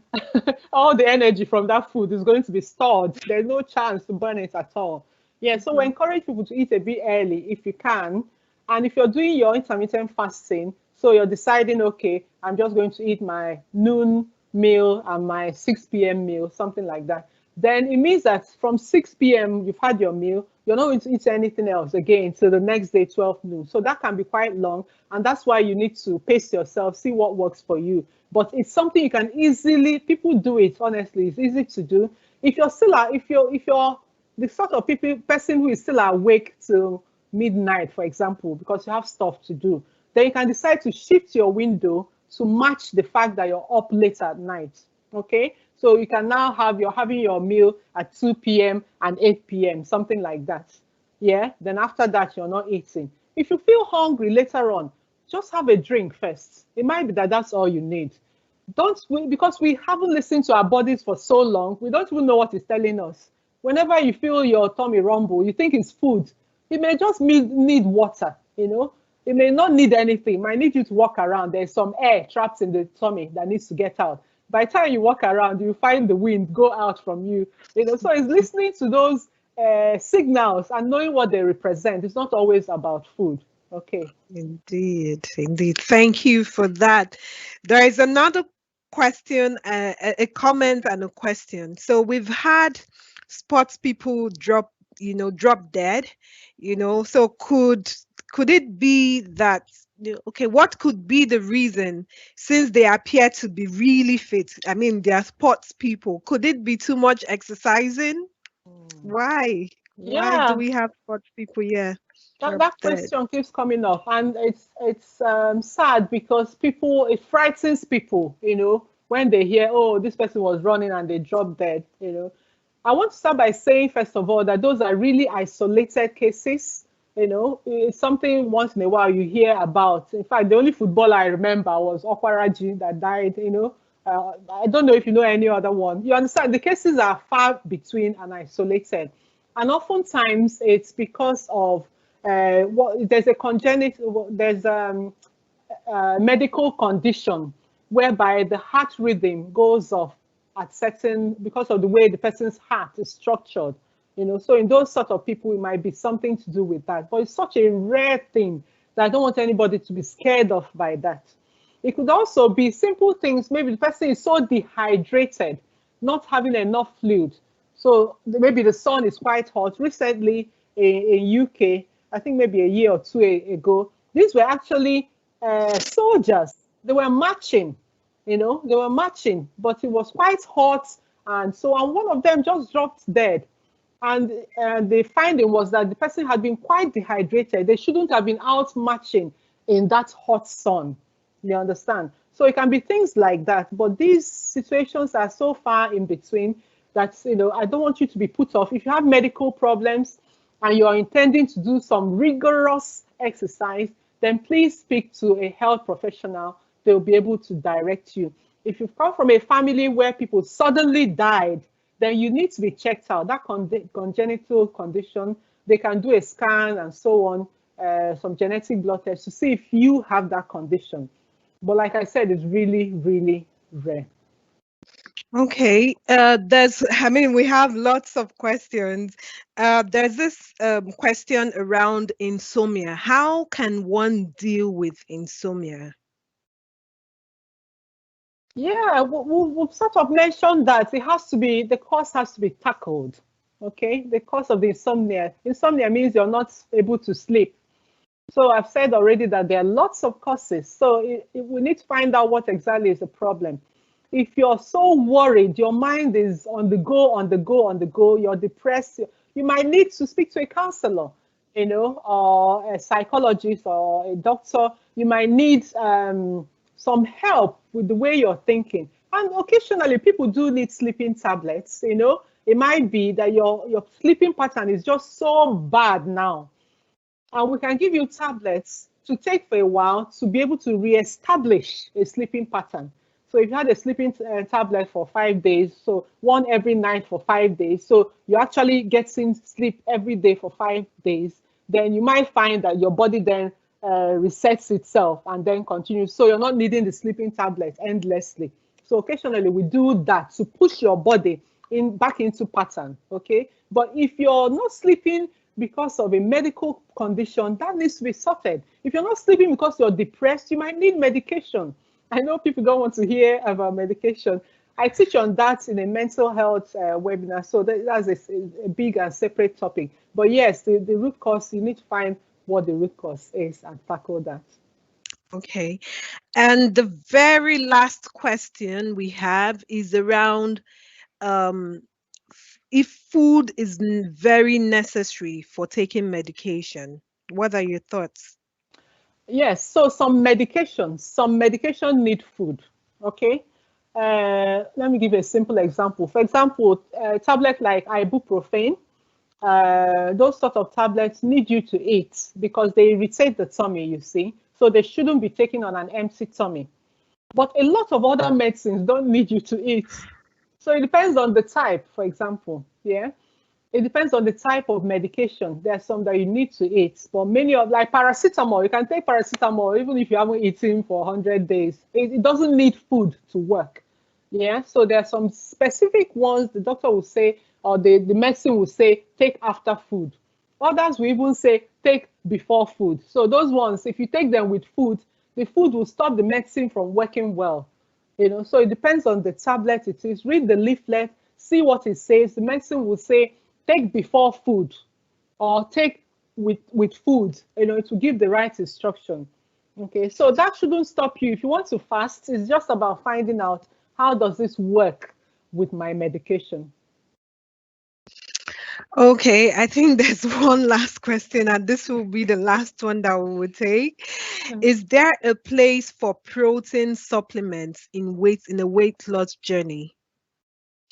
Speaker 2: all the energy from that food is going to be stored. There's no chance to burn it at all. Yeah, so we encourage people to eat a bit early if you can. And if you're doing your intermittent fasting, so you're deciding, okay, I'm just going to eat my noon meal and my 6 p.m. meal, something like that. Then it means that from 6 p.m. you've had your meal, you're not going to eat anything else again till the next day, 12 noon. So that can be quite long. And that's why you need to pace yourself, see what works for you. But it's something you can easily, people do it, honestly, it's easy to do. If you're still, if you're the sort of person who is still awake till midnight, for example, because you have stuff to do, then you can decide to shift your window to match the fact that you're up late at night. Okay, so you can now you're having your meal at 2 p.m. and 8 p.m., something like that. Yeah, then after that, you're not eating. If you feel hungry later on, just have a drink first. It might be that that's all you need. Because we haven't listened to our bodies for so long, we don't even know what it's telling us. Whenever you feel your tummy rumble, you think it's food. It may just need water. It may not need anything. It might need you to walk around. There's some air trapped in the tummy that needs to get out. By the time you walk around, you find the wind go out from you. So it's listening to those signals and knowing what they represent. It's not always about food. Okay.
Speaker 1: Indeed, indeed. Thank you for that. There is another question, a comment and a question. So we've had sports people drop dead, so could it be that, okay, what could be the reason since they appear to be really fit? I mean, they are sports people. Could it be too much exercising? Why? Why do
Speaker 2: Yeah,
Speaker 1: we have sports people, yeah,
Speaker 2: that,
Speaker 1: drop
Speaker 2: that
Speaker 1: dead?
Speaker 2: question keeps coming up, and it's sad because it frightens people, when they hear, oh, this person was running and they dropped dead. I want to start by saying, first of all, that those are really isolated cases. It's something once in a while you hear about. In fact, the only footballer I remember was Okwaraji that died. I don't know if you know any other one. You understand, the cases are far between and isolated. And oftentimes it's because of there's a congenital, there's medical condition whereby the heart rhythm goes off because of the way the person's heart is structured. So in those sort of people, it might be something to do with that. But it's such a rare thing that I don't want anybody to be scared of by that. It could also be simple things. Maybe the person is so dehydrated, not having enough fluid. So maybe the sun is quite hot. Recently in UK, I think maybe a year or two ago, these were actually soldiers. They were marching, but it was quite hot. And so on, one of them just dropped dead. And the finding was that the person had been quite dehydrated. They shouldn't have been out marching in that hot sun. You understand? So it can be things like that. But these situations are so far in between that, I don't want you to be put off. If you have medical problems and you're intending to do some rigorous exercise, then please speak to a health professional. They'll be able to direct you. If you've come from a family where people suddenly died, then you need to be checked out. That congenital condition, they can do a scan and so on, some genetic blood tests to see if you have that condition. But like I said, it's really, really rare.
Speaker 1: Okay, I mean, we have lots of questions. There's this question around insomnia. How can one deal with insomnia?
Speaker 2: Yeah, we've sort of mentioned that it has to be, the cause has to be tackled. Okay, the cause of the insomnia. Insomnia means you're not able to sleep. So I've said already that there are lots of causes. So we need to find out what exactly is the problem. If you're so worried, your mind is on the go, on the go, on the go, you're depressed, you might need to speak to a counselor, or a psychologist or a doctor. You might need some help with the way you're thinking. And occasionally, people do need sleeping tablets. It might be that your sleeping pattern is just so bad now, and we can give you tablets to take for a while to be able to reestablish a sleeping pattern. So if you had a sleeping tablet for 5 days, so one every night for 5 days, so you're actually getting sleep every day for 5 days, then you might find that your body then resets itself and then continues. So you're not needing the sleeping tablet endlessly. So occasionally we do that to push your body in back into pattern. Okay. But if you're not sleeping because of a medical condition, that needs to be sorted. If you're not sleeping because you're depressed, you might need medication. I know people don't want to hear about medication. I teach on that in a mental health webinar, so that's a big and separate topic. But yes, the root cause, you need to find what the root cause is and tackle that.
Speaker 1: Okay. And the very last question we have is around um, if food is very necessary for taking medication. What are your thoughts?
Speaker 2: Yes, so some medication need food. Okay. Let me give you a simple example. For example, a tablet like ibuprofen, those sort of tablets need you to eat because they irritate the tummy, you see. So they shouldn't be taken on an empty tummy. But a lot of other medicines don't need you to eat. So it depends on the type, for example. Yeah. It depends on the type of medication. There are some that you need to eat, but many of, like paracetamol, you can take paracetamol even if you haven't eaten for 100 days. It doesn't need food to work. Yeah, so there are some specific ones the doctor will say, or the medicine will say, take after food. Others will even say, take before food. So those ones, if you take them with food, the food will stop the medicine from working well. So it depends on the tablet it is. Read the leaflet, see what it says. The medicine will say, take before food or take with food. It will give the right instruction. Okay, so that shouldn't stop you. If you want to fast, it's just about finding out how does this work with my medication.
Speaker 1: Okay, I think there's one last question, and this will be the last one that we will take. Is there a place for protein supplements in a weight loss journey?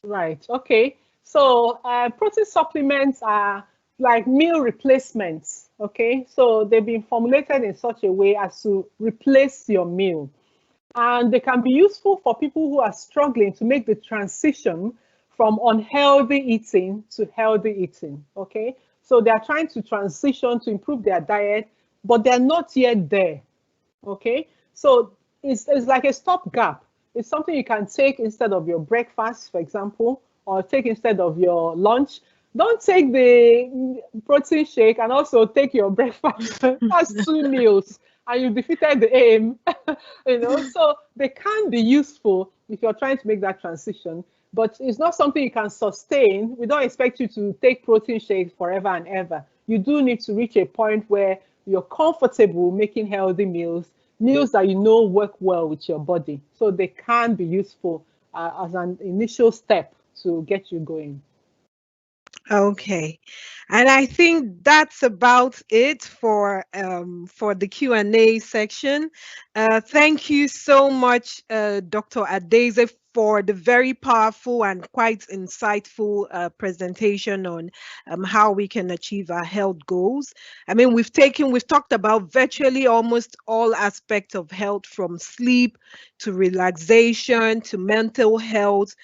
Speaker 2: Right. Okay. So protein supplements are like meal replacements. Okay. So they've been formulated in such a way as to replace your meal. And they can be useful for people who are struggling to make the transition from unhealthy eating to healthy eating. Okay. So they are trying to transition to improve their diet, but they're not yet there. Okay. So it's like a stopgap. It's something you can take instead of your breakfast, for example, or take instead of your lunch. Don't take the protein shake and also take your breakfast. That's two meals, and you defeated the aim. So they can be useful if you're trying to make that transition, but it's not something you can sustain. We don't expect you to take protein shakes forever and ever. You do need to reach a point where you're comfortable making healthy meals that you know work well with your body. So they can be useful as an initial step to get you going.
Speaker 1: Okay. And I think that's about it for the Q&A section. Thank you so much, Dr. Adaeze, for the very powerful and quite insightful presentation on how we can achieve our health goals. I mean, we've talked about virtually almost all aspects of health, from sleep to relaxation to mental health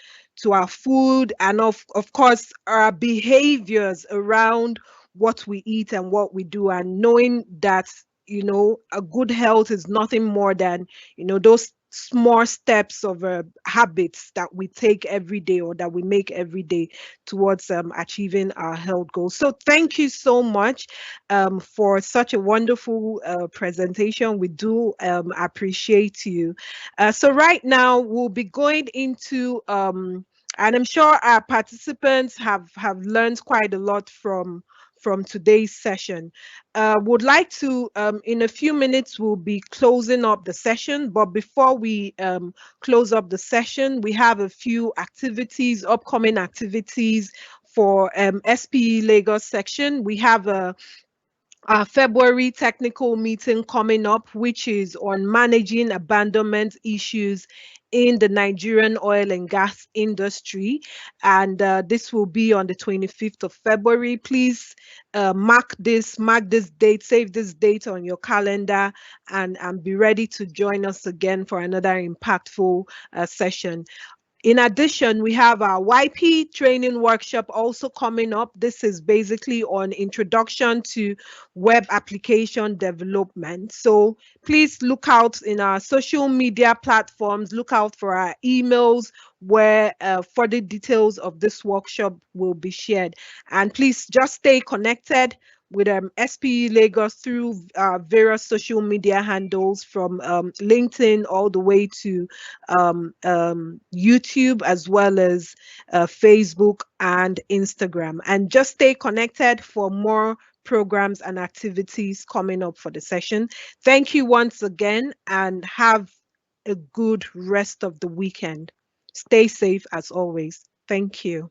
Speaker 1: to our food, and of course our behaviors around what we eat and what we do, and knowing that a good health is nothing more than those small steps of habits that we take every day or that we make every day towards achieving our health goals. So thank you so much for such a wonderful presentation. We do appreciate you. So right now we'll be going into and I'm sure our participants have learned quite a lot from today's session. Would like to, in a few minutes, we'll be closing up the session. But before we close up the session, we have a few activities, upcoming activities for SPE Lagos section. We have a February technical meeting coming up, which is on managing abandonment issues in the Nigerian oil and gas industry. And this will be on the 25th of February. Please mark this date, save this date on your calendar, and be ready to join us again for another impactful session. In addition, we have our YP training workshop also coming up. This is basically on introduction to web application development. So please look out in our social media platforms, look out for our emails where further details of this workshop will be shared. And please just stay connected with SPE Lagos through various social media handles from LinkedIn all the way to YouTube, as well as Facebook and Instagram. And just stay connected for more programs and activities coming up for the session. Thank you once again and have a good rest of the weekend. Stay safe as always. Thank you.